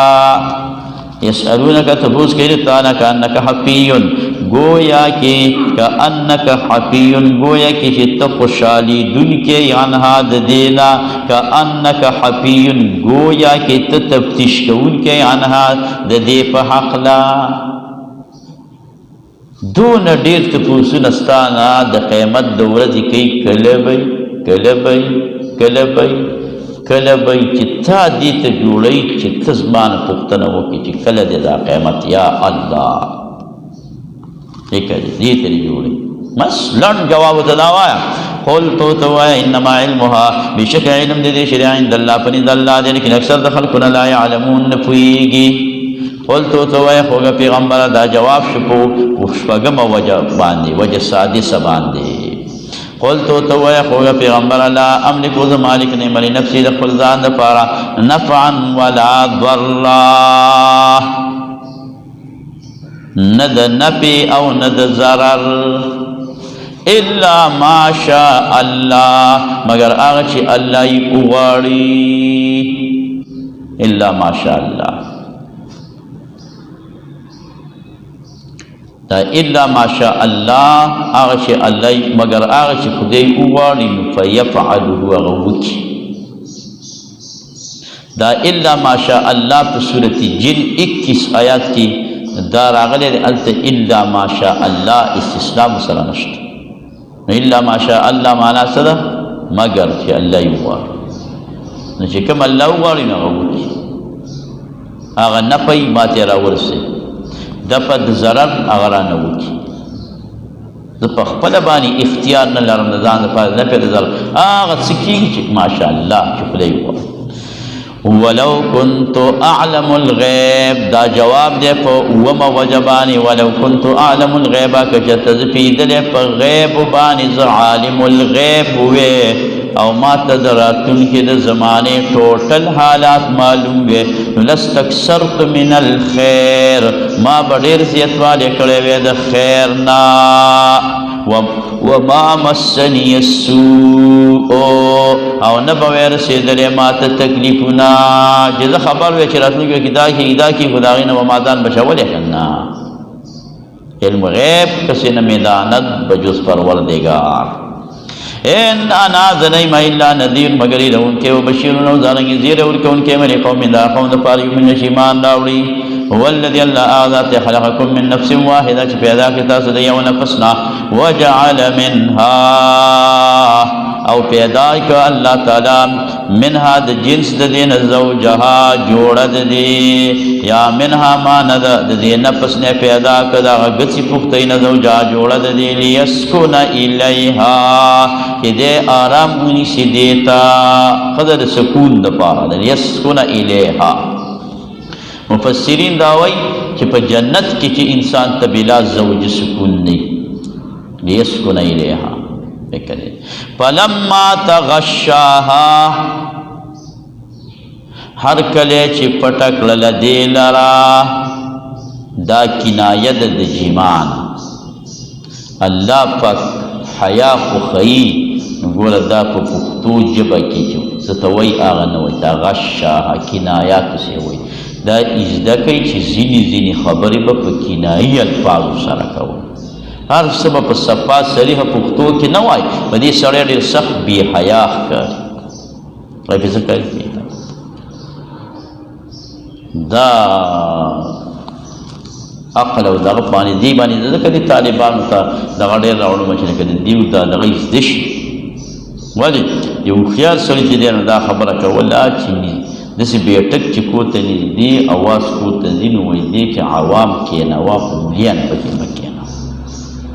یسألونک تبوس کئی لتانا کانک حفیون گویا کی کانک حفیون گویا کی چت خوشالی دن کے عنہا دینا کانک حفیون گویا کی تفتیش کون کے عنہا دے پا حقلا دون دیر تپوسون استانا دا قیمت دورزی کئی کلبی کله به چې تا دې ته جوړی چې ته زمانه پوښتنه وکړي چې کله دې دا قیامت یا الله دې ته جوړی بس لنډ جواب ته دا وایه قلت تو وایه انما علمها بشک علم دې شریع عند الله پنځ الله دې لیکن اکثر د خلکونه لا يعلمون نه پوهېږي قلت تو وایه خوږه پیغمبره دا جواب شپو شپږمه وجه باندې وجه سادسه باندې قلتو تو یا خوگا پیغمبر لا املکو ذا مالک نعملی نفسی دا خلزان دا پارا نفعا ولا ضرا ند نفی او ند ضرر الا ما شاء اللہ مگر آغا چی اللہ ی اغاڑی الا ماشاء الله. دا الا ماشاء الله هغه چې الله مگر هغه چې خدای وغواړي نو فیفعله هغه وکړي. دا الا ماشاء الله په سورة جن 21 آیات کې دا راغلی دی. هلته الا ماشاء الله استثناء سره نشته. نو الا ماشاء الله معنا څه ده؟ مگر چې الله یې وغواړي. نو چې کوم الله وغواړي نو هغه وکړي. هغه نفی ماته راورسي، دفع د ضرر هغه رانه وکړي. زه په خپله باندې اختیار نه لرم د ځان لپاره نفی د ضرر هغه څه کېږي چې ماشاء الله چې خدای وغواړي. ولو كنت اعلم الغیب دا جواب دی په اومه وجه باندې. ولو كنت اعلم الغیب که چېرته زه پوهېدلی په غیب باندې زه عالم الغیب وې او ما ته د راتلونکي د زمانې ټوټل حالات معلوم وې نو لستکثرت من الخیر ما به ډېر زیاتوالی کړی وی د خیر نه. وما مسنی السوء او نه به وی رسېدلی ما ته تکلیفونه چې زه خبر وی چې راتلونکي کې دا کېږي دا کېږي خو د هغې نه به ما ځان بچولی که نه. علم غیب کسی نه مې داند بجز پروردگار. ان انا زنیم الا نذیر مگر یېرونکی و بشیرون او دارنګې زیری ورکوونکی مې لقوم دا قوم دپاره یؤمنون چې ایمان راوړي. هو الذي الله آذات خلقكم من نفس واحده چې پیدا کړي تاسو د یو نفس نه وجعل منها او پیدا کړ الله تعالی منها د جنس د دې نه زوجها جوړه د دې یا منها ما نه د دې نفس نه پیدا کړ دغه ګڅې پوښتۍ نه زوجها جوړه د دې لیسکن الیها چې دې آرام ونیسي دې ته ښځه د سکون دپاره د لیسکن الیها. مفسرین دا وایي چې په جنت کې چې انسان ته بلا زوج سکون نه لیسکن الیها. فلما تغشاها هر کله چې پټه کړله دې لره دا کنایه ده د جیمان. الله پاک حیا خو ښیي نو ګوره دا په پښتو ژبه کې چې څه ته وایي هغه نه وایي. تغشاها کنایات پسې وایي. دا زده کوي چې ځینې خبرې به په کنایي الفاظو سره کوي. هر څه به په صفا صریحه پښتو کې نه وایي. په دې سړی ډېر سخت بې حیا ښکاري. پې څه کوي دا عقل او دغه باندې دې باندې ځکه دې طالبانو ته دغه ډېر راوړم چې که د دې ته دغه زده شي. ولې یو هوښیار سړي چې دی نو دا خبره کوله چې داسې بیټک چې کور ته نږدې اواز کور ته ځي نو وایي دې کې عوام کېنوه خو ملیان پکې مه کېنوه.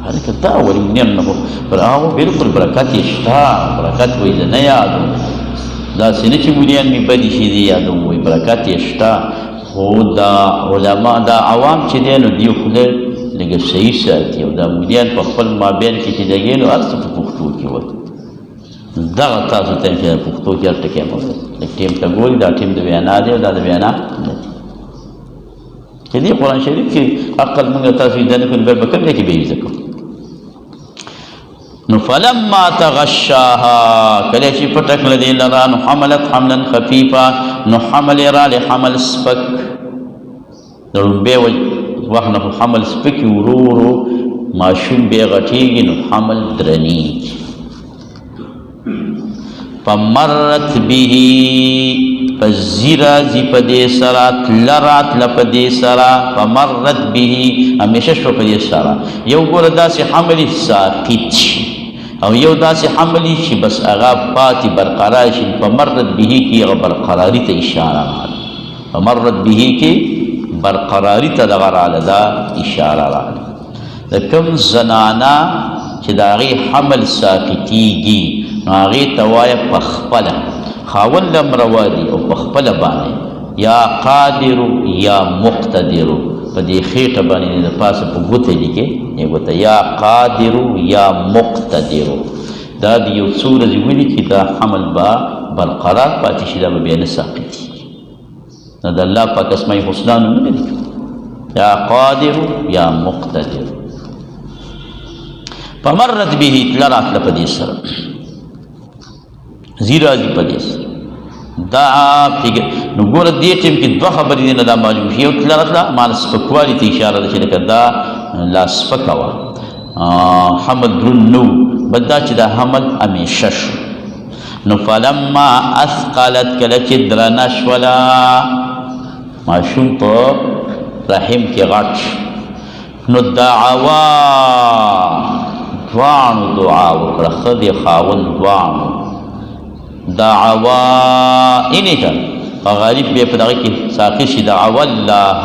هلکه دا ولې ملیان نه پر هغه بلکل برکت یې شته. برکت وایي زه نه یادوم داسې نه چې ملیان مې بدې شي دې یادوم وایي برکت یې شته. خو دا علما دا عوام چې دی نو دوی خدای لږه صحیح ساتي او دا ملیان په خپل مابین کې چې لګي نو هر څه په پښتو کې وایي. دغه تاسو ته چې پښتو کې هر ټکی مو لږ ټیم ته ګوري دا ټیم د وینا دی او دا د وینا نه دی. چې دې قرآن شریف کې عقل موږ تاسو زده نه کړو بیا به کوم ځای کې به یې زده کوو. نو فلما تغشاها کله چې پټه کړله دې لره نو حملت حملا خفیفا نو حمل یې رالی حمل سپک. د ړومبی وخت نه خو حمل سپک وي ورو ورو ماشوم بې غټېږي نو حمل درنېږي. فمرت به فزی راځي په دې سره تله راتله په دې سره فمرت به همیشه شوه په دې سره. یو ګوره داسې حملې ساقط شي او یو داسې حملې چې بس هغه پاتې برقرار شي. فمرت به کې هغه برقراري ته اشاره راغله. فمرت به کې برقراري ته دغه راغله دا اشاره راغله. د کوم زنانه چې د هغې حمل ساقطېږي نو هغې ته وایه په خپله خاوند هم روا دي او په خپله باندې یا قادرو یا مقتدرو په دې خېټه باندې د پاسه په ګوته لیکې یې ګوته یا قادرو یا مقتدرو. دا د یو څو ورځې ولیکي دا حمل به برقرار پاتې شي دا به بیا نه ساقطېږي. نو د الله پاک اسماء الحسنا نومونه دي یا قادرو یا مقتدرو. فمرت به تله راتله په دې سره زی راځي په دې سره. نو ګوره دې ټیم کې دوه خبرې دي نه دا معلوم شي. یو تلغه مال سپکوالي ته اشاره ده چې لکه دا لا سپکه وه، حمل دروند نه و، بل دا چې دا حمل همیشه شو. نو فلما اثقلت کله چې درنه شوله ماشوم په رحم کې غټ شو، نو دعوا دواړو دعا وکړه، ښځې خاوند دواړو دعوا اینې ته په غریب بیا په دغه کې ساقي شي دعوا الله،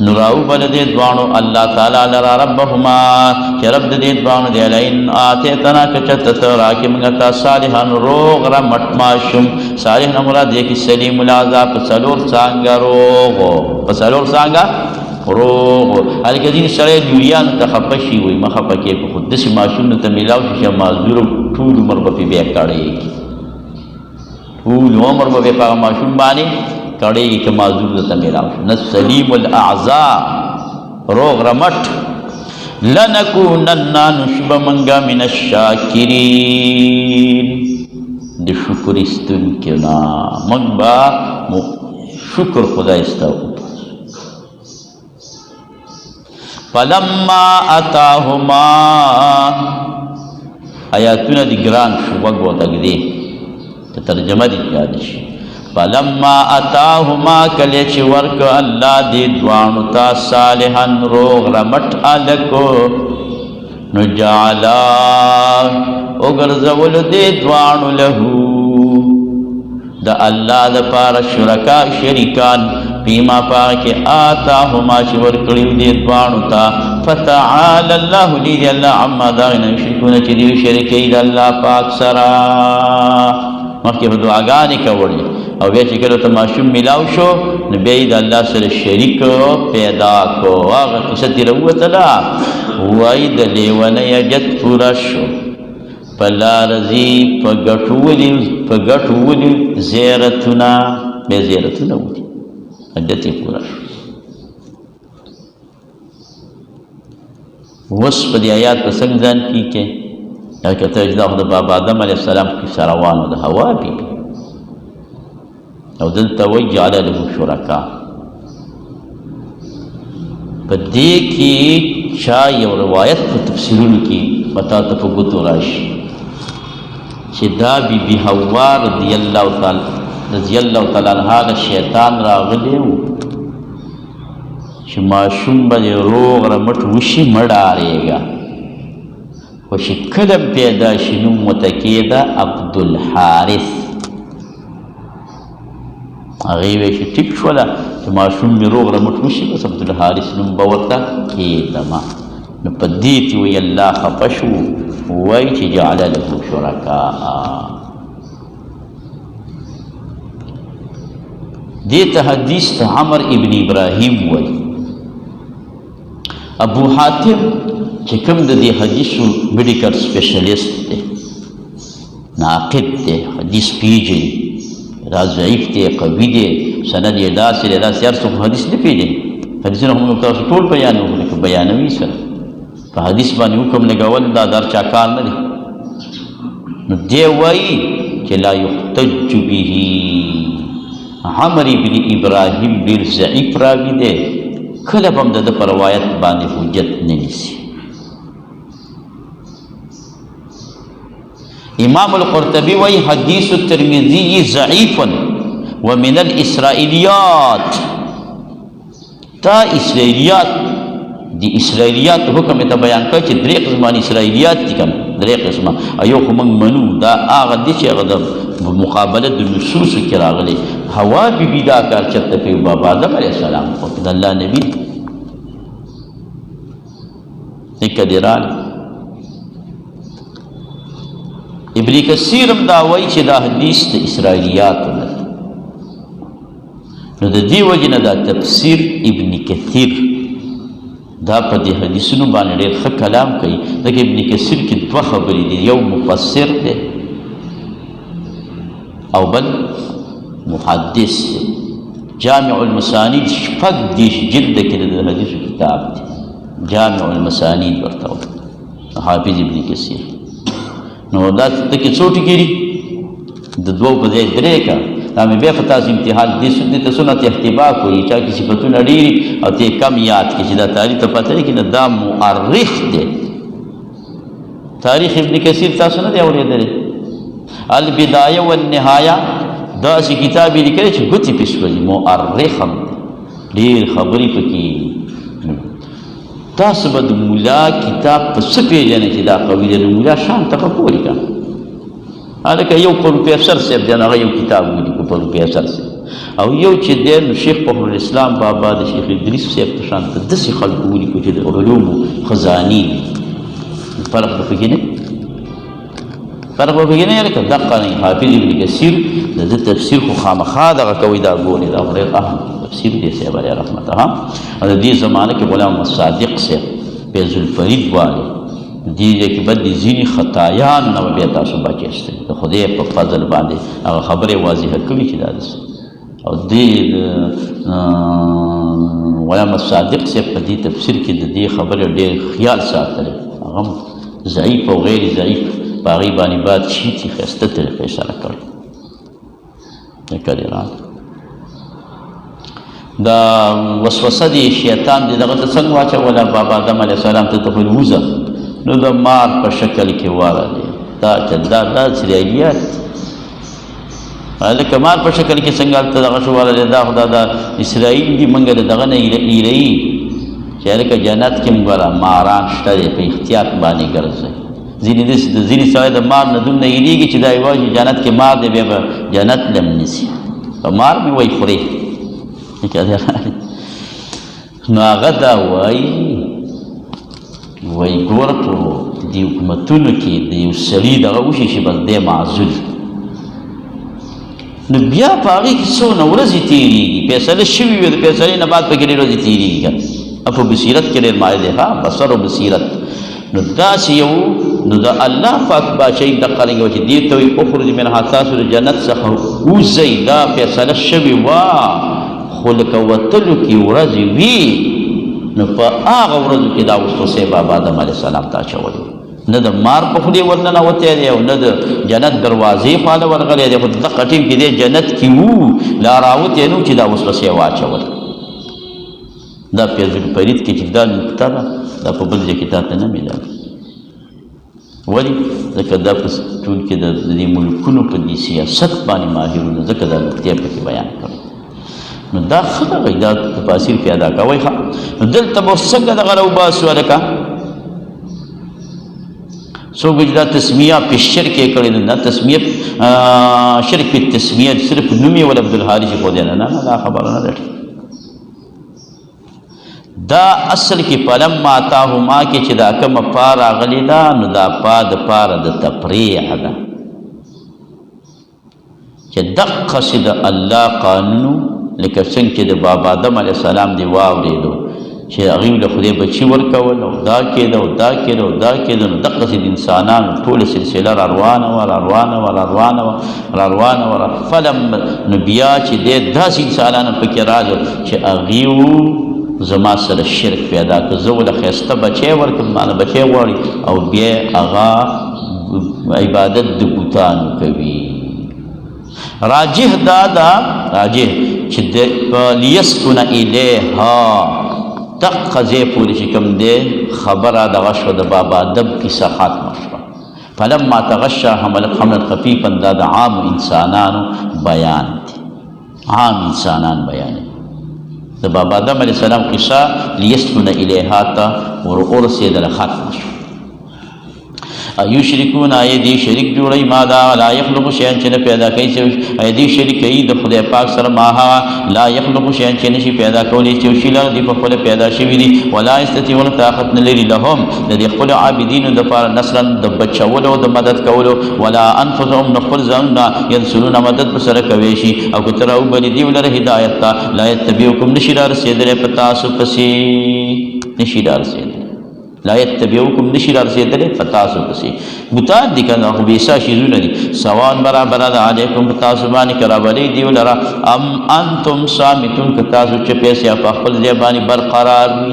نو راوبله دې دواړو الله تعالی لره ربهما چې رب د دې دواړو دی لئن آتیتنا که چېرته ته راکړې موږ ته صالحا روغ رمټ ماشوم. صالح نه مراد دی کې سلیم العذاب په څلور څانګه روغ، په څلور څانګه روغ. هلکه ځینې سړی لویانو ته خفه شي وایي مه خفه کېږه، خو داسې ماشوم ته میلاو شي چې معذور ټول عمر به پرې بیا کړی، ټول عمر به بیا په هغه ماشوم باندې کړی که معذور درته میلاو شي. نه سلیم الاعضاء روغ رمټ. لنکونن نشبه منګه من الشاکرین د شکر ایستونکي نه، موږ به شکر خدای ستا فلما اتاهما آیاتونه دي ګران شو وګ وتګدي ته ترجمه دي یاد شي. فلما اتاهما کله چې ورک الله دې دوانو ته صالحا روغ رمټ الکو، نو جعلا وګرځول دې دوانو له د الله د پاره شرکا شریکان فیما پاکه آتاهما چې ورکړیو دې دوانو ته. فتعال الله دې الله عما داغنه یشرکون چې دې شریکي د الله پاک سره. مخکې به دعاګانې کولې او بیا چې کله ته ماشوم میلاو شو نو بیا یې د الله سره شریک پیدا کو. هغه قصه ترې راووتله، وایي د لیونۍ حاجت پوره شو، په لاره ځي په ګټو ولي زیارتونه، بیا زیارتونه ولي حاجت یې پوره شو. اوس په دې آیات په څنګه ځان کې لکه ته چې دا خو د بابا آدم علیه السلام کیسه روانه د حوا بیبي، او دلته وایي جعل له شرکا. په دې کې چا یو روایت په تفسیرونو کې پتا ته په ګوتو راشي چې دا بیبي حوا رضی الله تعالی عنها له شیطان راغلی و چې ماشوم به دې روغ رمټ وشي مه ډارېږه، خو چې کله پیدا شي نوم ورته کېده عبدالحارث. هغې وایي چې ټیک شوله چې ماشوم مې روغ رمټ وشي بس عبدالحارث نوم به ورته کېدمه. نو په دې کې وایي الله خفه شو، وایي چې جعل له شرکاء. دې ته حدیث ته عمر ابن ابراهیم وایي. ابو حاتم چې کوم د دې حدیثو میډیکل سپیشلیست دی، ناقد دی، حدیث پیژني، دا ضعیف دی قوي دی سند یې داسې دی داسې، هر څوک حدیث نه پیژني. حدیثونه خو موږ تاسو ټول بیانوو لکه بیانوي سره په حدیث باندې حکم لګول دا در چا کار نه دی. نو دی وایي چې لا یحتج به. عمر ابن ابراهیم ډېر ضعیف راوي دی، کله به هم د ده په روایت باندې حجت نه نیسي. امام القرطبي وایي حدیث الترمذي ضعیف ومن الاسرائیلیات. دا اسرائیلیات دي، اسرائیلیات حکم ته بیان کوي چې درې قسمه اسرائیلیات دي، کوم درې قسمه. ایو خو موږ منو دا هغه دي چې هغه د مقابله د نصوصو کې راغلي. حوا بیبي دا کار چېرته کوي؟ بابا آدم علیه السلام خو د الله نبي دی. نیکه دې راغلی. ابن کثیر هم دا وایي چې دا حدیث د اسرائیلیاتو نه دی. نو د دې وجې نه دا تفسیر ابن کثیر دا په دې حدیثونو باندې ډېر ښه کلام کوي. ځکه ابن کثیر کې دوه خبرې دي، یو مفسر دی او بل محدث دی. جامع المسانید شپږ دېرش جلده کې د حدیثو کتاب دی، جامع المسانید ورته وایي حافظ ابن کثیر. نو دا ته کې څو ټکي دي؟ د دوو په ځای درې کا دا مې بیا په تاسو امتحان دې ته سنت احتباق وایي چا کې صفتونه ډېري او ته کم یاد کړي چې دا تاریخ ته پته لري که نه دا مؤرخ دی تاریخ ابن کثیر تاسو نه دی اورېدلی البدایه والنهایه داسې کتاب یې لیکلی چې ګوتې پې سوځي مؤرخ هم دی ډېر خبرې پکې تاسو به د ملا کتاب په څه پېژنئ چې دا قوي دی نو ملا شان ته به پورې که هلکه یو پروفیسر صاحب دی نو هغه یو کتاب ولیکو پروفیسر صاحب او یو چې دی نو شیخ فخرالاسلام بابا د شیخ ادریس صاحب په شان ته داسې خلکو ولیکو چې د علومو خزانې فرق به پکې نه فرق به پکې نه هلکه دقه نه حافظ ابن کثیر د ده تفسیر خو خامخا دغه کوي دا ګورې دا ډېر اهم تفسیر دی صاحب علیه رحمته او د دې زمانه کې غلام الصادق صاحب فیض الفرید والی دې کې بد ځینې خطایان نه بیا تاسو بچیسته د خدای په فضل باندې هغه خبرې واضحه کړي چې دا او دې غلام الصادق صاحب په دې تفسیر کې د دې خبرې ډېر خیال ساتلی هغه ضعیف او غیر ضعیف په هغې باندې باید شي چې ښایسته طریقې سره کړی کړی را دا وسوسه دی شیطان دی دغه ته څنګه واچوله بابا آدم علیه السلام ته ته ووځه نو د مار په شکل کې واړلې دا اسرائیلیات هلکه مار په شکل کې څنګه هلته دغه شو واړلې دا خو دا اسرائیل دي موږ د دغه نه ایروي چې هلکه جنت کې موږ ماران شته دی په احتیاط باندې ګرځئ ځینې سړی د مار نه دومره ایریږي چې دا یې وایي چې جنت کې مار دی بیا به جنت لم نیسي په مار مې وایي خورې نو هغه دا وایي ګوره په دې حکومتونو کې د یو سړي دغه وشي چې بس دی معزول نو بیا په هغې کې څونه ورځې تېرېږي فیصله شوي وي د فیصلې نه بعد پکې ډېرې ورځې تېرېږي که په بصیرت کې ډېر مایل دی ها بصر او بصیرت نو داسې یو نو د الله پاک بادشاهي دقه رنګه وه چې دې ته وایي اخرج منها تاسو د جنت څخه ووځئ دا فیصله شوې وه خو لکه وتلو کې ورځې وي نو په هغه ورځو کې دا وسوسې بابا آدم علیه السلام ته اچولې نه د مار په خولې ورننوتی دی او نه د جنت دروازې خواله ورغلی دی خو دغه ټیم کې دی جنت کې وو لا راوتی نه و چې دا وسوسې واچول دا فیض الفرید کې چې دا نکته ده دا په بل ځای کې تا ته نه میلاوي ولې ځکه دا په ټول کې د دې ملکونو په دې سیاست باندې ماهرونه ځکه دا نکتې پکې بیان کړي نو دا ښه دغه دا تفاسیر پیدا کوئ ښه نو دلته به څنګه دغه راوباسو هلکه څوک به چې دا تسمیه په شرک یې کړې نه تسمیه شرک په تسمیه صرف نوم یې ول عبدالحارث ایښودی نه نه دا خبره نه ده دا اصل کې فلما اتاهما کې چې دا کومه پا راغلې ده نو دا پا د پاره د تفریح ده چې دقسې د الله قانون لکه څنګه چې د بابا آدم علیه السلام دی واورېدو چې هغوی له خدای بچي ورکول او دا کېده او دا کېده او دا کېده نو دقسې د انسانانو ټوله سلسله را روانه وه را روانه وه را روانه وه را روانه وه فلما نو بیا چې دی داسې انسانانو پکې راغلل چې هغوی زما سره شرک پیدا که زه ول ښایسته بچی ورکړم مانه بچی غواړي او بیا هغه عبادت د بوتانو کوي راجح دا ده راجح چې لیسکن الیها دقه ځای پورې چې کوم دی خبره دغه شوه د بابا آدم کیسه ختمه شوه فلما تغشا حملت حملا خفیفا دا د عام انسانانو بیان دی عام انسانان بیانوي د بابا آدم علیه السلام قصه لیسکن الیها ته ورسېدله ختمه شوه یشرکون آیا دی شریک جوړی ما دا لا یخلق شیئا چې نه پیدا کوي آیا دی شریک کوي د خدای پاک سره ما هغه لا یخلق شیئا چې نشي پیدا کولی چې شي لږ دی په خپله پیدا شوي دي ولا یستطیعون طاقت نه لري لهم د دې خپلو عابدینو دپاره نصرا د بچولو او د مدد کولو ولا انفسهم نه خپل ځانونه ینصرون مدد په سره کوی شي او که ته راوبلې دي ولره هدایت ته لا یتبعکم نشي رارسېدلی په تاسو پسې نشي رارسېدلی لا یتبعوکم نشي رارسېدلی په تاسو پسې بوتان دي که نه خو بېسا شیزونه دي سوان برابره ده علیکم په تاسو باندې که رابلې دي ولره ام انتم صامتون که تاسو چپې سیا په خپل ځای باندې برقرار وي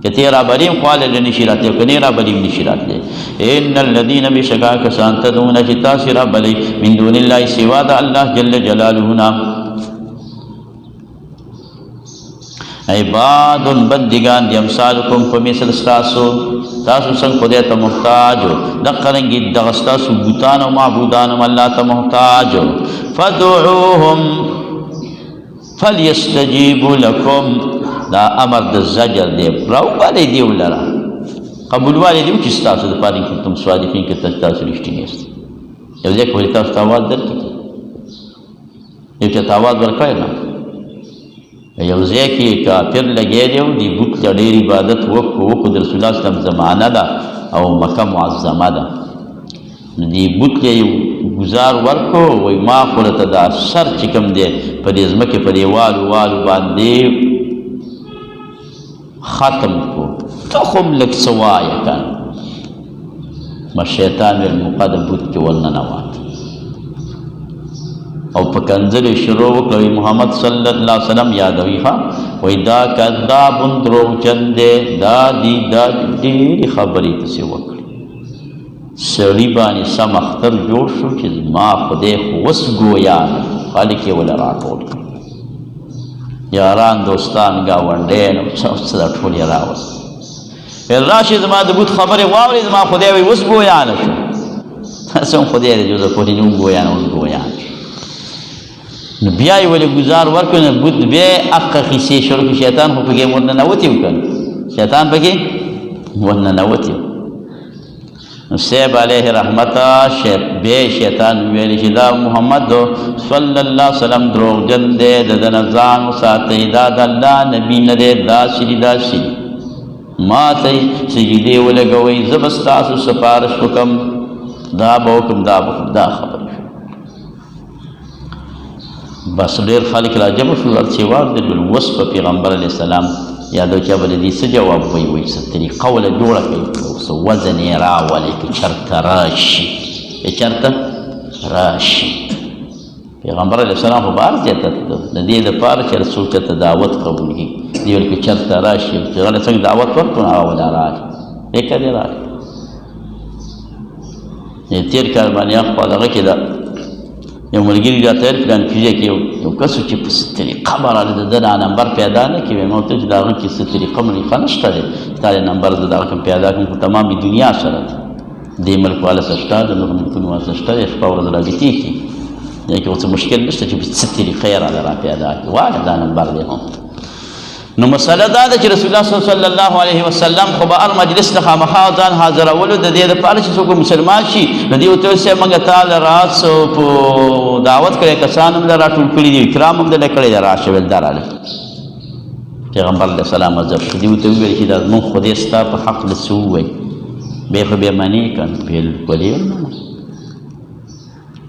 که تی را بلیم خواله نشی راتلی کنی را بلیم نشی راتلی ان الذین بشکا کسان تدعون چې تاسې را بلی من دون الله سوا د الله جل جلاله نه عباد بندگان دی امثالکم په مثل ستاسو تاسو څنګه خدای ته محتاج دقرنګي دغه ستاسو بوتان او معبودان هم الله ته محتاج فدعوهم فليستجيبوا لكم دا امر د زجر دی راو باندې دی ولرا قبول والے دی چې تاسو د پاره کې تم صادقین کې تاسو رښتینی یاست یو ځکه ولې تاسو ته आवाज درکې یو چې आवाज ورکړی نه یو ځای کې کافر لګی دی او دی بت ته ډېر عبادت وکړو د رسول الله صلی الله علیه وسلم زمانه ده او مکه معظمه ده نو دی بت ته یو گزار ورکړو وایي ما خو درته دا سر چې کوم دی په دې ځمکې په دې والو باندې ختم کو ته خو هم لږ څه وایه که شیطان ویل موقع د بت کې ورننوت او په کنځلې شروع وکړه محمد صلی الله علیه وسلم یادوي ښه وایي دا کذاب دروغجن دی دا ډېرې خبرې پسې وکړې سړي باندې سم اختر جوړ شو چې ما خدای خو اوس ګویا خالق یې وله راټول کړ یاران دوستان ګاونډیان څه دا ټول یې راوست ویل راشي زما د بوت خبرې واورې زما خدای وایي اوس ګویا نه شو تاسو هم خدای دی جوزه پورې نه ګویا نه اوس ګویا نه نو بیا یې ولې ګزار ورکړو نو بت بیا حقه کیسې شروع کړي شیطان خو پکې ورننوتي و که شیطان پکې ورننوتي و نو صاحب علیه رحمته بیا شیطان ویلې چې دا محمد صلی الله علیه وسلم دروغجن دی د ده نه ځان وساتئ دا د الله نبي نه دی داسې دي داسې ما ته یې سجدې ولګوئ زه به ستاسو سفارش وکړم دا به وکړم دا به وکړم دا خبرې بس ډېر خلک راجمع شول هر چې واورېدل اوس په پیغمبر علیه السلام یادو چې به د دې څه جواب وایي وایي څه طریقه وله جوړه کړئ څه وزن یې راولئ که چېرته راشي چېرته راشي پیغمبر علیه السلام خو به هر ځای ته تلو د دې دپاره چې رسول ته دعوت قبول کړي دې ویل که چېرته راشي پیغمبر څنګه دعوت ورکړو نو هغه وله راغی لیکه دې راغی تېر کال باندې خوا دغه کې ده یو ملګري راته ویل پلان فیزیا کې یو کس و چې په څه طریقه به راغلی د ده نمبر پیدا نه کړي ما ورته چې د هغه کې څه طریقه مریقه نشته دی ستا د نمبر زه د هغه کوم پیدا کړم خو تمامې دنیا سره دی دې ملک والا څه شته د نورو ملکونو والا څه شته دی شپه ورځ رابطې کړي دې کې اوس مشکل نشته چې په څه طریقه یې راله را پیدا کړي واله دا نمبر دی هم نو مسله دا ده چې رسول الله صلی الله علیه وسلم خو به هر مجلس ته خامخا ځان حاضرولو د دې دپاره چې څوک مسلمان شي نو دې ورته ویل موږ تا له راس په دعوت کړی کسان هم له راټول کړي دي اکرام هم دله کړی دی راشه ویل دا راله پیغمبر علیه السلام حاضر شو دې ورته وویل چې دا زمونږ خدای ستا په حق له څه ووایي بیا خو بیا منې که نه بلکل یې ونه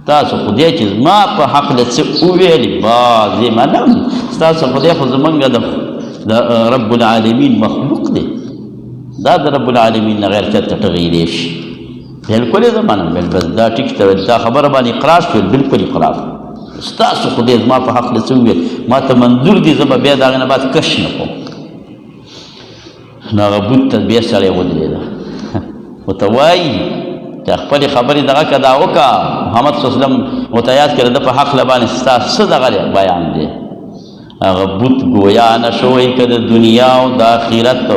تاسو خدای چې زما په حق له څه وویلې باز یې منم ستاسو خدای خو زمونږ د رب العالمین مخلوق دی دا د رب العالمین نه غیر چاته تغییری شي بلکل یې زه منم ویل بس دا ټیک ته ویل دا خبره باندې اقرار شول بلکل اقرار ستاسو خدای زما په حق له څه وویل ما ته منظور دي زه به بیا د هغې نه بعد کش نه کوم نو هغه بوت ته بیا سړی ودرېده ورته وایي چې خپلې خبرې دغه که دا وکړه محمد صلی الله علیه وسلم ورته یاد کړه د په حق له باندې ستا څه دغه بیان دی هغه بوت گویا نشوی که د دنیا او د آخرت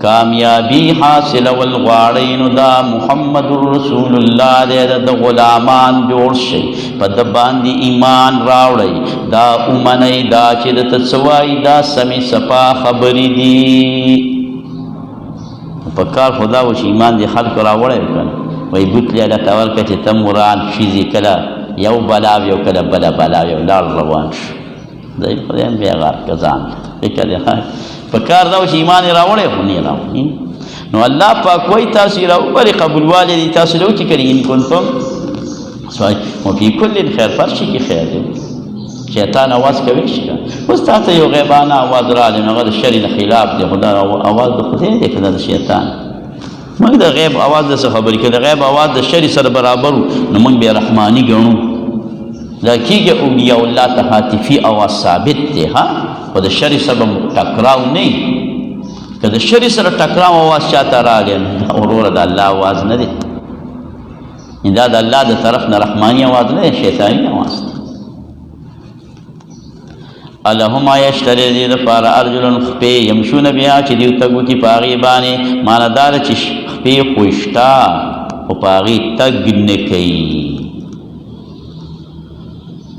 کامیابی حاصلول غواړئ نو دا محمد رسول الله دی د غلامان جوړ شئ په ده باندې ایمان راوړئ دا ومنئ دا چې درته څه وایي دا سمې صفا خبرې دي په کار خو دا و چې ایمان دې خلکو راوړی و که نه وایي بوت لی الله ته ورکړه چې ته مران ښځې کله یو بلا یو کله بله بلا یو لاړ روان شو دی خدای هم بیا غار کزان فکر دی په کار دا و چې ایمان یې راوړی خو نه یې راوړي نو الله پاک وایي تاسو یې راوبرې قبولوالی دی تاسو له وکړي کړي ان کنتم وفي کل خیر پر شي کې خیر دی شیطان آواز کوي شي اوس تا ته یو غیبانه آواز راغلی نو هغه د شر نه خلاف دی خو دا آواز د خدای دی که دا د شیطان موږ د غیب آواز د څه خبرې که د غیب آواز د شر سره برابر نو موږ بیا رحماني ګڼو دا کېږي اولیاء الله ته هاتفي آواز ثابت دی ها خو د شر سره به ټکراو نه که د شري سره ټکراو اواز چاته راغی وروره د الله اواز نه دی، دا د الله د طرف نه رحماني اواز نه دی، شیطاني اواز دی. اللهم یشتری دې دپاره ارجلن خپې یمشونه بیا چې دوی تګ وکړي په هغې باندې، معنی دا ده چې خپې خو شته خو په هغې تګ نه کوي،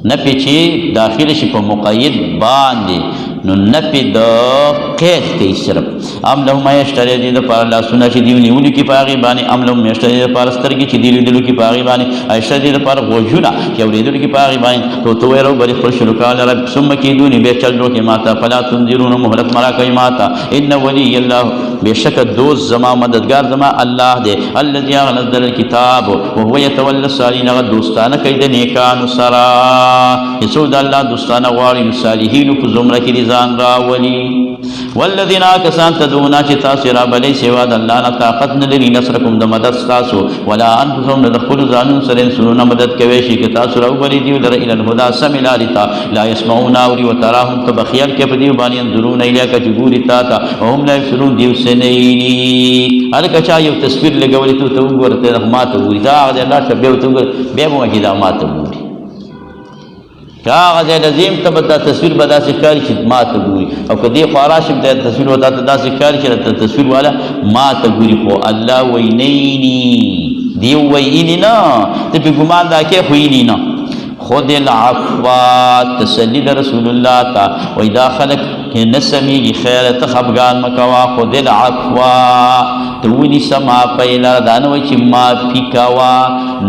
نفي چې داخل شي په مقید باندې، نو نفي د قید کوي صرف. ام لهم یشتری دې دپاره لاسونه چې دوی نیولي کړي په هغې باندې، ام لهم یشتری دې دپاره سترګې چې دوی لیدلو کړي په هغې باندې، یشتری دې دپاره غوږونه چې اورېدلو کړي په هغې باندې. تو ته وایه روبرې خپل شرکان لره ثم کیدوني بیا چل جوړ کړي ما ته، فلا تنظرون مهلت مه راکوئ ما ته. ان ولی الله بېشکه دوست زما مددګار زما الله دی، الذي هغه نزل الکتاب وهو یتولى الصالحین، هغه دوستانه کوي د نیکانو سره، چې څوک د الله دوستانه غواړي نو صالحینو په زمره کې دې ځان راولي. والذین کسان تدعون چې تاسو رابلئ سوا د الله نه طاقت نه لري نصرکم د مدد ستاسو، ولا انفسهم نه د خپلو ځانونو سره انصرونه مدد کوی شي که تاسو راوبلئ دوی لره الی الهدی سمې لارې ته، لا یسمعون اوري وتراهم ته به خیال کې په دوی باندې انظرون الیک چې ګوري تا ته، وهم لا یبصرون دوی څه نه ویني. هلکه چا یو تصویر لګولی ته وګوره ته ما ته ګوري، دا هغه دی الله ته بیا ورته وګوره بیا به وایي دا ما ته ګوري، هغه ځای لازم ته به دا تصویر به داسې ښکاري چې ما ته ګوري، او که دې خوا راشم دا تصویر به تا ته داسې ښکاري چې تصویر والا ما ته ګوري، خو الله وایي نه ویني، دی وایي نه ته پې ګمان دا کې خو ویني نه. خود العفو تسلی د رسول الله ته وایي دا خلک نه سمیږي خیره ته خفګان مه کوه، خود العفو ته ونیسه معافۍ لره، دا نه وایي چې معافي کوه،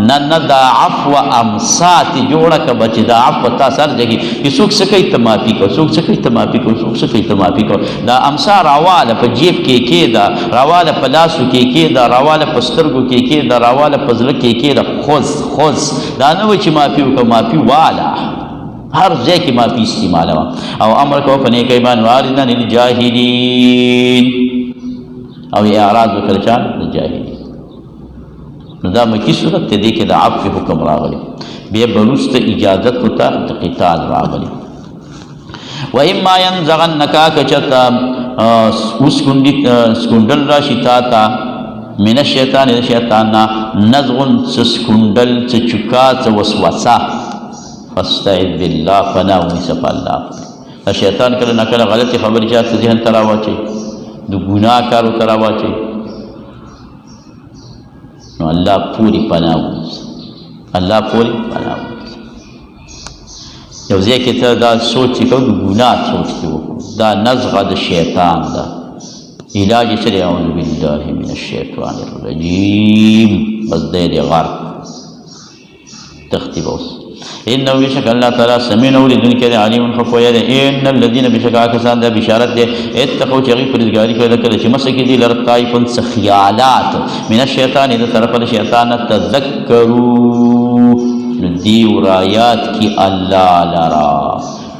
نه نه دا عفو امسا تې جوړه که به چې دا عفو تا سر جګي چې څوک څه کوي ته معافي کوه، څوک څه کوي ته معافي کوه، څوک څه کوي ته معافي کوه. دا امسا راواله په جیب کې کېږده، راواله په لاسو کې کېږده، راواله په سترګو کې کېږده، راواله په زړه کې کېږده، خذ دا نه وایي چې معافي وکړه، معافي واله هر ځای کې معافي استعمالوه. او امر کوه په نیکۍ باندې واعرض عن الجاهلین، او اعراض وکړه چا د جاهلین. نو دا مکی صورت ته دې کې د عفو حکم راغلی، بیا به وروسته اجازت ته د قتال راغلی. و اما ینزغنک که چېرته سکونډل راشي تا ته من الشیطان د شیطان نه، نزغن څه سکونډل څه چوکا څه وسوسه، فاستعذ بالله پناه ونیسه په الله. دا شیطان کله نه کله غلطې خبرې چا ته ذهن ته راواچوي، د ګناه کارو ته راواچوي، نو الله پوری پناه ونیسه، الله پوری پناه ونیسه. یو ځای کې ته دا سوچ چې کوو د ګناه سوچ کې وکړو، دا نزغه د شیطان ده، علاج یې څه دی؟ اعوذ بالله من الشیطان الرجیم، بس دی دی غرق تختی به اوس. انه بشک الله تعالی سمین اوریدونکی دی، علیم خفویه دی. ان الذین بشک کسان دا بشارت دی اتقوا چې هغوی پرهیزګاري کوي کله چې مسه کې دي لره طایفون څه خیالات من الشیطان د طرفه د شیطان نه، تذکروا نو دې رایات کې الله لرا،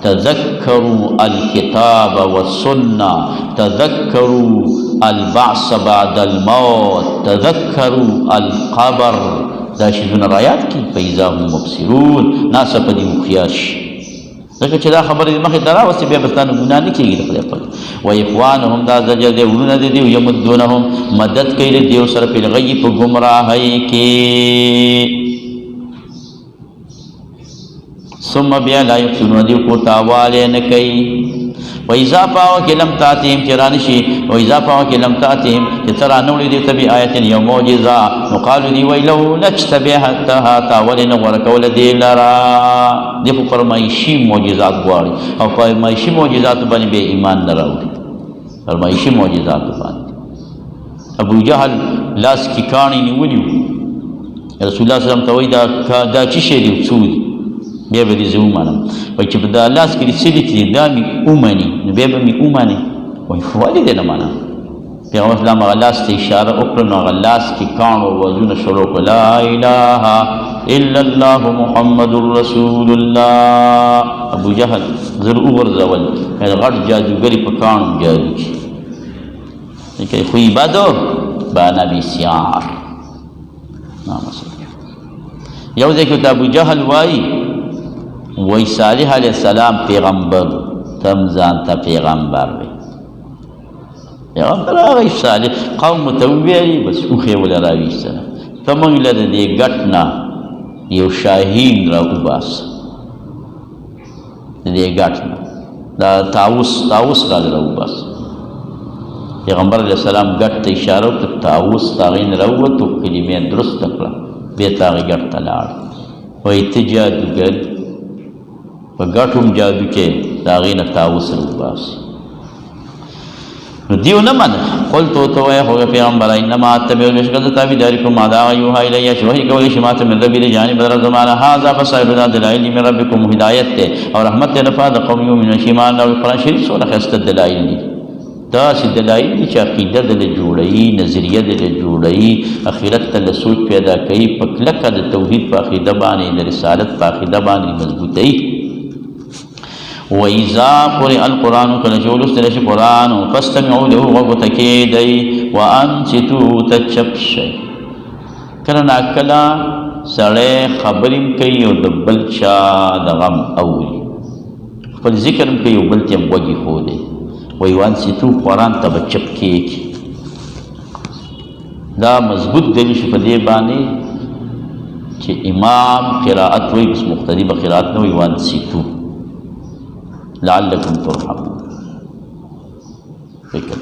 تذکروا الکتاب والسنه، تذکروا البعث بعد الموت، تذکروا القبر، دا شیزونه رایات کی فاذا هم مبصرون، ناسه په دې هوښیار شي، ځکه چې دا خبرې مخې ته راوستې بیا به ستا نه ګناه نه کېږي د خدای پاک. و اخوانهم دا زجر دی وروڼه د دې، یمدونهم مدد کوي د دې سره په الغی په ګمراهۍ کې، ثم بیا لا یحسنون دې کو تاوالی نه کوي. و اذا پاوکې لم تاتهم چې رانشي، و اذا پاوکې لم تاتهم چې ته رانوړې دې ته بآیت یو معجزه، نو قالو دې وایي لو نجتبعتها تا ولې نه غوره کوله دې لره، دې خو فرمایشي معجزات غواړي، او فرمایشي معجزاتو باندې بیا ایمان نه راوړي، فرمایشي معجزاتو باندې. ابو جهل لاس کې کاڼي نیولي وو، رسول الله صلی الله علیه وسلم ته وایي دا څه شی دی څه دي؟ بیا به دې زه ومنم، وایي چې په دا لاس کې دې څه لیکلي دا مې ومني، نو بیا به مې ومنې، وایي ولې دې نه منم؟ پیغمبر اسلام هغه لاس ته اشاره وکړه، نو هغه لاس کې کاڼ وزونه شروع کړه، لا اله الا الله محمد رسول الله. ابو جهل زر وغورځول، غټ جادوګري په کاڼو جادو کوي، خو عبادو بانا بسیار یو ځای کې ابو جهل وایي صالح علیه السلام پیغمبر، تم ځان ته پیغمبر وي، پیغمبر هغه صالح قوم ته وویلي بس اوښ یې وله راویستله ته موږ له د دې ګټ نه یو شاهین را وباسه د دې ګټ نه دا طاووس راله را وباسه پیغمبر علیه السلام ګټ ته اشاره وکړه طاووس د هغې نه راووت او کلمې درسته کړه بېرته هغې ګټ ته لاړ وایي ته جادوګر په ګټو هم جادو کې د هغې نه طاووس را وباسي نو دیو نه منه قلت ورته ووایه خو پیغمبره انما اتبع بېشکه زه تابعداري کوم ما د هغه یوحا الیه چې وحي کولی شي ماته من ربي د جانب د رب زمانه هذا بصائر دا دلایل دي من ربکم هدایت دی او رحمت دی لپاره د قوم یؤمنون چې ایمان راوړي قرآن شریف څومره ښایسته دلایل دي داسې دلایل دي چې عقیده دله جوړوي نظریه دله جوړوي اخرت ته له سوچ پیدا کوي په کلکه د توحید په عقیده باندې د رسالت په عقیده باندې مضبوطوي وَإِذَا قُرِئَ الْقُرْآنُ کله چې ولوستلی شي قرآن فاستمعوا له غوږ ورته کېږدئ وانصتوا ته چپ شئ کله ناکله سړی خبرې هم کوي او د بل چا دغه هم اوري خپل ذکر هم کوي او بل ته هم غوږ ایښودی وایي وانصتوا قرآن ته به چپ کېږي دا مضبوط دلیل شو په دې باندې چې امام قرائت وایي بس مقتدي به قرائت نه وایي وانصتوا لعلکم ترحمون فکر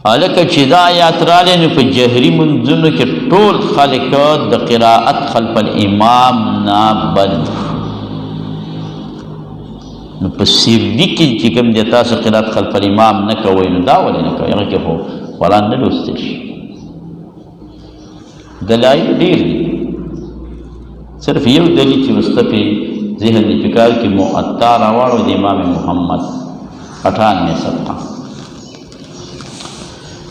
هلکه چې دا آیات راغلی نو په جهري منځونو کې ټول خلک د قرائت خلف الامام نه بند نو په سري کې چې کوم دی تاسو قرائت خلف الامام نه کوئ نو دا ولې نه کوئ هغه کې خو قرآن نه لوستل شي دلایل ډېر دي صرف یو دلیل چې وسته پې ذهن دی پکار کی معطا راوړو د امام محمد 98 صفحه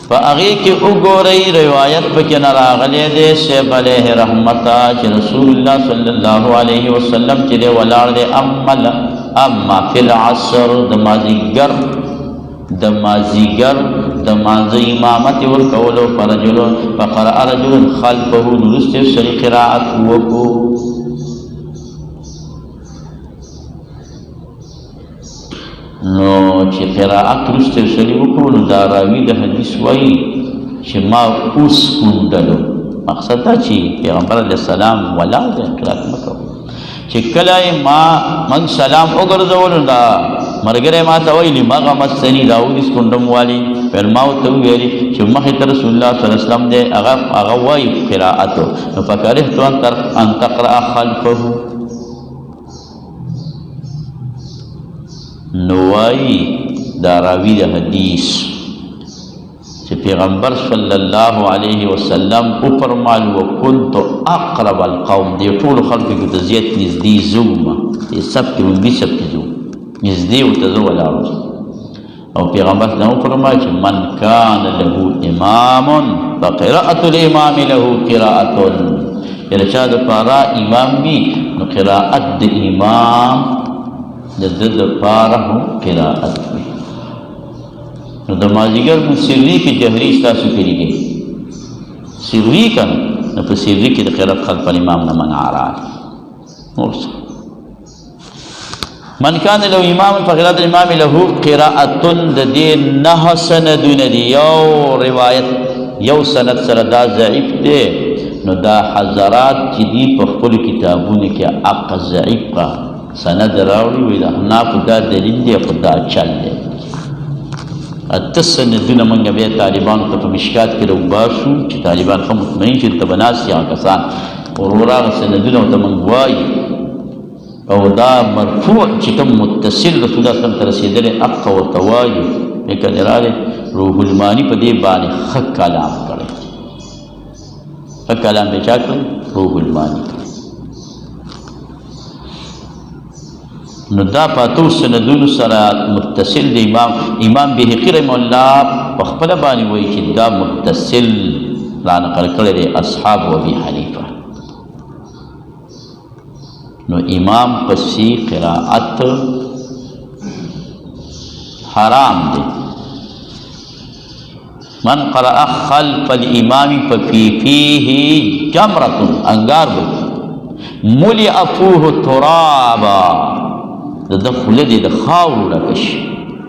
په هغې کې وګورئ روایت پکې نه راغلی دی صاحب علیه رحمته چې رسول الله صلی الله علیه وسلم چې دی ولاړ دی اما فی العصر د مازدیګر د مانځه امامت ورکولو فرجل فقرأ رجل خلفه وروسته سړي قرائت وکړو نو چې قرائت وروسته سړي وکړو نو دا راوي د حدیث وایي چې ما اوس کوندلو مقصد دا چې پیغمبر علیه السلام ولاړ دی قرائت مه کوو چې کله یې من سلام وګرځولو دا ملګری ما ته ویلي مغه مسني دا اوس کوندم والي پر ما ورته وویلي چې مخې ته رسول الله صلی الله علیه وسلم دی هغه وایي قرائت نو فکرهت ان تقرأ خلفه نوائی دا راوی دا حدیث چې پیغمبر صلی الله علیه وسلم او فرمال وکنت اقرب القوم دی ټول خلکو کې د زیات نږدې زوم یې سب کې لومبي سب کې زوم نږدې ورته زه ولاړ او پیغمبر دا فرمایي چې من کان له امام فقراءة الامام له قراءة یعنې چا دپاره امام وي نو قراءت د امام د ده دپاره هم قرائت وي نو د مازدیګر مو سري کې جهري ستاسو کېږي سري که نو په سري کې د قرائت خلف الامام نه منع راغلی نور څه من کان له امام فقراءة الامام له قراءة د دې 9 سندونه دي یو روایت یو سند سره دا ضعیف دی نو دا حضرات چې دي په خپلو کتابونو کې حق ضعیف کا سند راوړي وي د احنافو دا دلیل دی خو دا چل دی اته سندونه موږ بیا طالبانو ته په مشکات کې راوباسو چې طالبان ښه مطمئن شي دلته به ناست دي هغه کسان ورور هغه سندونه ورته موږ وایو او دا مرفوع چې کوم متصل رسول الله صلی الله علیه وسلم ته رسېدلی حق ورته وایو فکر دې راغلی روح الماني په دې باندې ښه کلام کړی ښه کلام به چا کړی روح الماني نو دا پاتو سندونو سره متصل دی امام بهقي رحمه الله په خپله باندې وایي چې دا متصل را نقل کړی دی اصحاب ابي حنیفه نو امام پسې قرائت حرام دی من قرأ خلف الامام ففي فيه جمرة انگار بو ملئ فوه ترابا د خوله دی د خاورو ډکه شي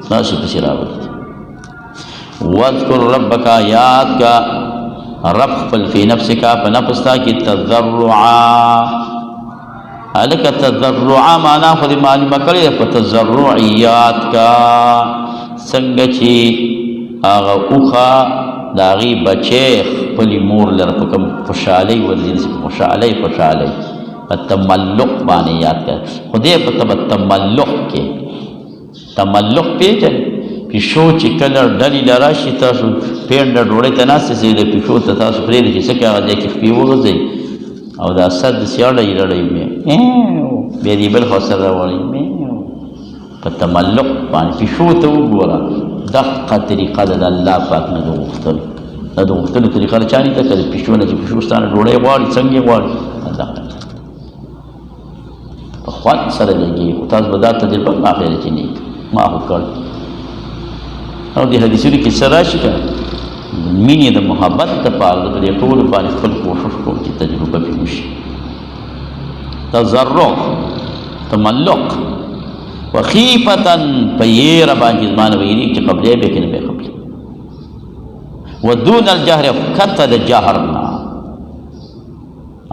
تاسو پسې راوړئ واذکر ربک یاد کا رب خپل فی نفسک په نفس تا کې تضرعا الک تضرعا معنا خو دې معلومه کړې په تضرع یاد کا څنګه چې هغه اوخه د هغې بچی خپلې مور لره په کوم خوشحالۍ ورځي خوشحالۍ په تملق باندې یاد کړه خدای په تملق کې تملق پېژنې پیشو چې کله ډلې له راشي تاسو پینډه ډوډۍ ته ناست یاست د پیشو ته تاسو پرېږدئ چې څه کوي هغه ځای کې خپې وغځئ او دا سر داسې اړئ رړئ بیا دې بل خوا سر راوړئ په تملق باندې پیشو ته وګوره دقه طریقه ده د الله پاک نه د غوښتلو دا د غوښتلو طریقه له چا نه ده که د پیشو نه چې پیشو ستا نه ډوډۍ غواړي څنګه یې غواړي دقه په خوند سره لګېږي خو تاسو به دا تجربه ما خیره چې نه ما خو کړ او دې حدیثونو کې څه راشي که مینې د محبت دپاره د په دې ټولو باندې خپل کوښښ کوم چې تجربه پرې وشي تضرع تملق وخیفتن په یېره باندې زما نه به یېرېږي چې قبلې به که نه به قبلې ودون الجهر ښکته د جهر نه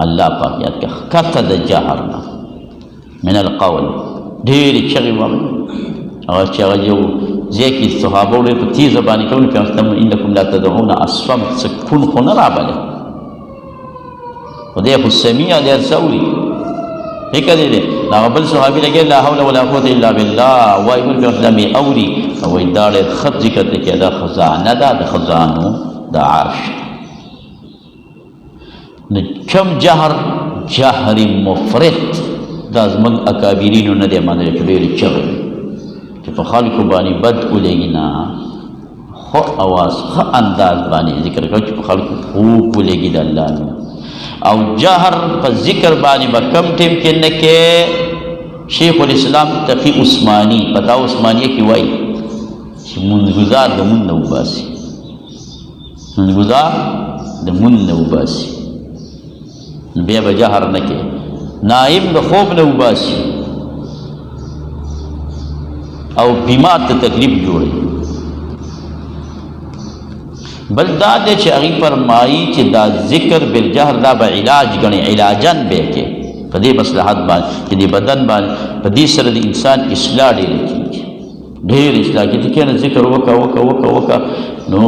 الله پاک یاد کړه ښکته د جهر نه من القول ډېرې چغې واورئ هغه چې هغه یو ځای کې صحابه وړئ په تیزه باندې کوي پیغمبر صلی انکم لا تدعون اصم سکون خو نه رابلئ خدای خو سمیع دی هر څه اوري فکر دی هغه بل صحابي لګي لا حول ولا قوة الا بالله وایي ګور پیغمبر مې اوري او وایي دا ډېر ښه ذکر دی چې دا خزانه ده د خزانو د عرش نو کوم جهر مفرط دا زموږ اکابرینو نه دی منلی چې ډېرې چغې وي چې په خلکو باندې بد ولګي نه ښه اواز ښه انداز باندې ذکر کوي چې په خلکو خوب ولګي د الله نه او جهر په ذکر باندې به کم ټیم کې نه کې شیخ الاسلام تقی عثماني فتاوی عثمانیه کې وایي چې منځګزار د مونږ نه وباسي منځګزار د مونږ نه وباسي بیا به جهر نه کې نائم د خوب نه وباسي او بیمار ته تکلیف جوړي بل دا دی چې هغې فرمایي چې دا ذکر بالجهر دا به علاج ګڼي علاجن به کې په دې مصلحت باندې چې د بدن باندې په دې سره د انسان اصلاح ډېره کېږي ډېر اصلاح کېږي کښېنه ذکر وکړه نو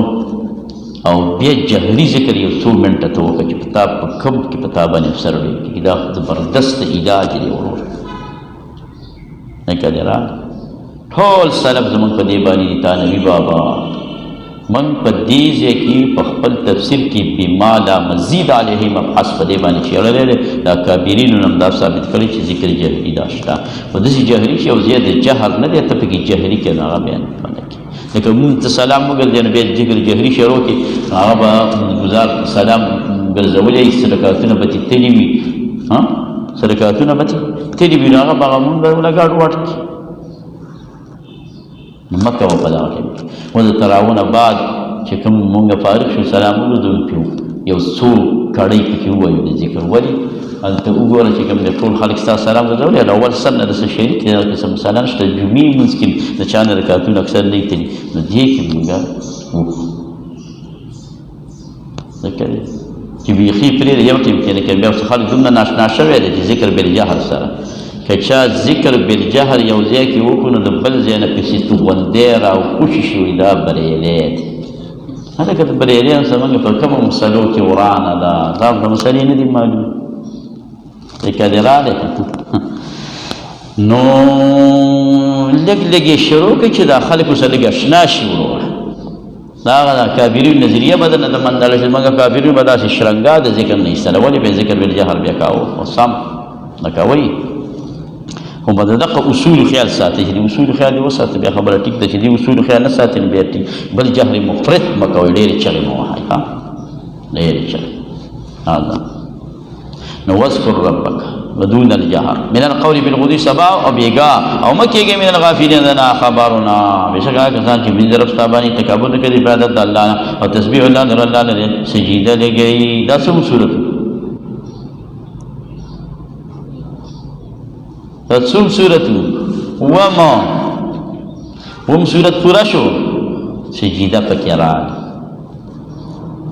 او بیا جهري ذکر یو څو منټه ته وکړه چې په تا په کوم کې په تا باندې افسر ډېر کېږي دا زبردست علاج دی ورور لکه دی راغلی ټول سلف زمونږ په دې باندې دي تانوي بابا من په دې ځای کې په خپل تفسیر کې بما لا مزید علیه مبحث په دې باندې څېړلی دی د اکابرینو نه هم دا ثابت کړی چې ذکر جهري دا شته خو داسې جهري شي او زیات د جهر نه دی ته پکې جهري کړې نو هغه بیان باندې کړي لکه مونږ ته سلام وګرځې نو بیا ذکر جهري شروع کړي هغه به ګزار سلام ګرځولی صدقاتونه به تې تللي وي صدقاتونه به تې تللي وي نو هغه به هغه مونږ به له ګډ وډ کړي مه کوه په دغه ټیم کې اوس د تراونه بعد چې کوم مونږ فارغ شو سلام وګرځول پیو یو څو کړۍ پکې ووایو د ذکر ولې هلته وګوره چې کوم د ټول خلک ستا سلام ګرځولی د اول سر نه داسې شریک دی دغه قسم مثلا شته جمعې لمونځ کې د چا نه رکعتونه اکثر نه وي تلي نو دې کې مونږ وکړو ځکه چې بیخي پرېږده یو ټیم کې نه کوي بیا اوس خلک دومره ناشنا شوی دی چې ذکر بالجهر سره که چا ذکر بالجهر یو ځای کې وکړو نو د بل ځای نه پسې توغندی راوخوشي شي وایي دا بریالی دی هلکه د بریالیانو زموږ په کومو مسلو کې ورانه ده دا د مسلې نه دي معلوم ځکه دې راغلی نو لږ لږ یې شروع کړي چې دا خلکو سره لږ اشنا شي وروره دا هغه د کابرینو نظریه به درنه د منډله چې زموږ کابرینو به داسې شرنګا د ذکر نه ایستله ولې به یې ذکر بالجهر بیا کاوه خو سم نه کوئ خو به د دغه اصول خیال ساتئ چې د اصول خیال دې وساتئ بیا خبره ټیک ده چې دې اصول خیال نه ساتئ نو بیا ټیک بل جهر مفرط مه کوئ ډېرې چغې مه وهئ ډېرې چغې نو واذکر ربک ودون الجهر من القول بالغدو سبا او بیګا او مه کېږئ من الغافلین د ناخبرونه بېشکه هغه کسان چې پنځه رب ستا باندې تکبر نه کوي د عبادت د الله نه او تسبیح الله نور الله لري سجیده لګوي دا څه صورت څوم صورت وم صورت پورا شو سجیده پکې راغله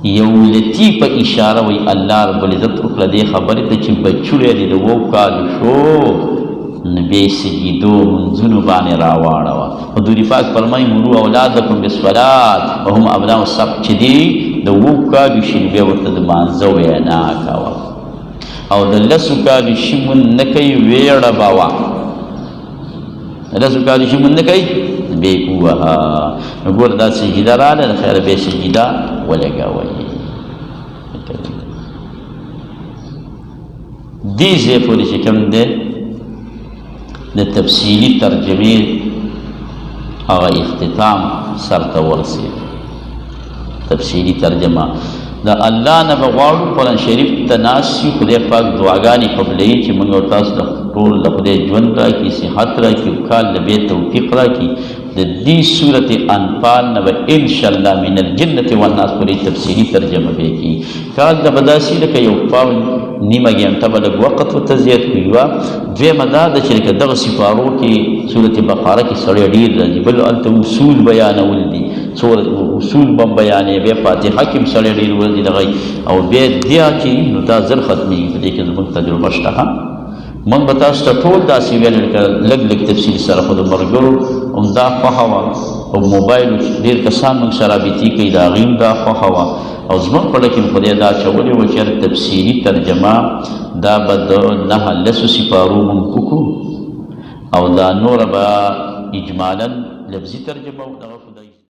یو لطیفه اشاره وی الله رب العزت وکړه دې خبرې ته چې بچوړی دې د 2 کالو شو نو بیا یې سجدو منځونو باندې راواړوه حضور پاک فرمایي مرو اولادکم بالصلات وهم ابناء السبع چې دې د 2 کالو شي بیا ورته د مانځه وینا کوه او د 10 کالو شي مونځ نه کوي ویړه به وه د 10 کالو شي مونځ نه کوي بیا یې ووهه نو ګوره دا سجده راغله د خیره بیا سجده ولګوئ دې ځای پورې چې کوم دی د تفصیلي ترجمې هغه اختتام سرته ورسېد تفصیلي ترجمه د الله نه به غواړو قرآن شریف ته ناست یو خدای پاک دعاګانې قبلوي چې موږ او تاسو د ټول د خدای ژوند راکړي صحت راکړي کال د بیا توفیق راکړي د دې صورت انفال نه به انشاءالله من الجنة والناس پورې تفصیلي ترجمه به کړي کال د به داسې لکه یو پاو نیمه ګنټه به لږ وقت ورته زیات کړي یوه دویمه دا ده چې لکه دغه سپارو کې صورت بقره کې سړی ډېر راځي بل هلته اصول بیانول دي اصول به بیانې بیا فاتحه کې هم سړی ډېر ورځي دغه او بیا دیا کې نو دا زر ختمېږي په دې کې زموږ تجربه شته موږ به تاسو ته ټول داسې ویل لکه لږ لږ تفصیل سره خو د ملګرو همدا خوښه وه او موبایل ډېر کسان موږ سره رابطې کوي د هغې هم دا خوښه وه او زموږ په ډله کې مې خدای دا اچولې وه چې تفصیلي ترجمه دا به د 9 سپارو موږ وکړو او دا نوره به اجمالا لفظي ترجمه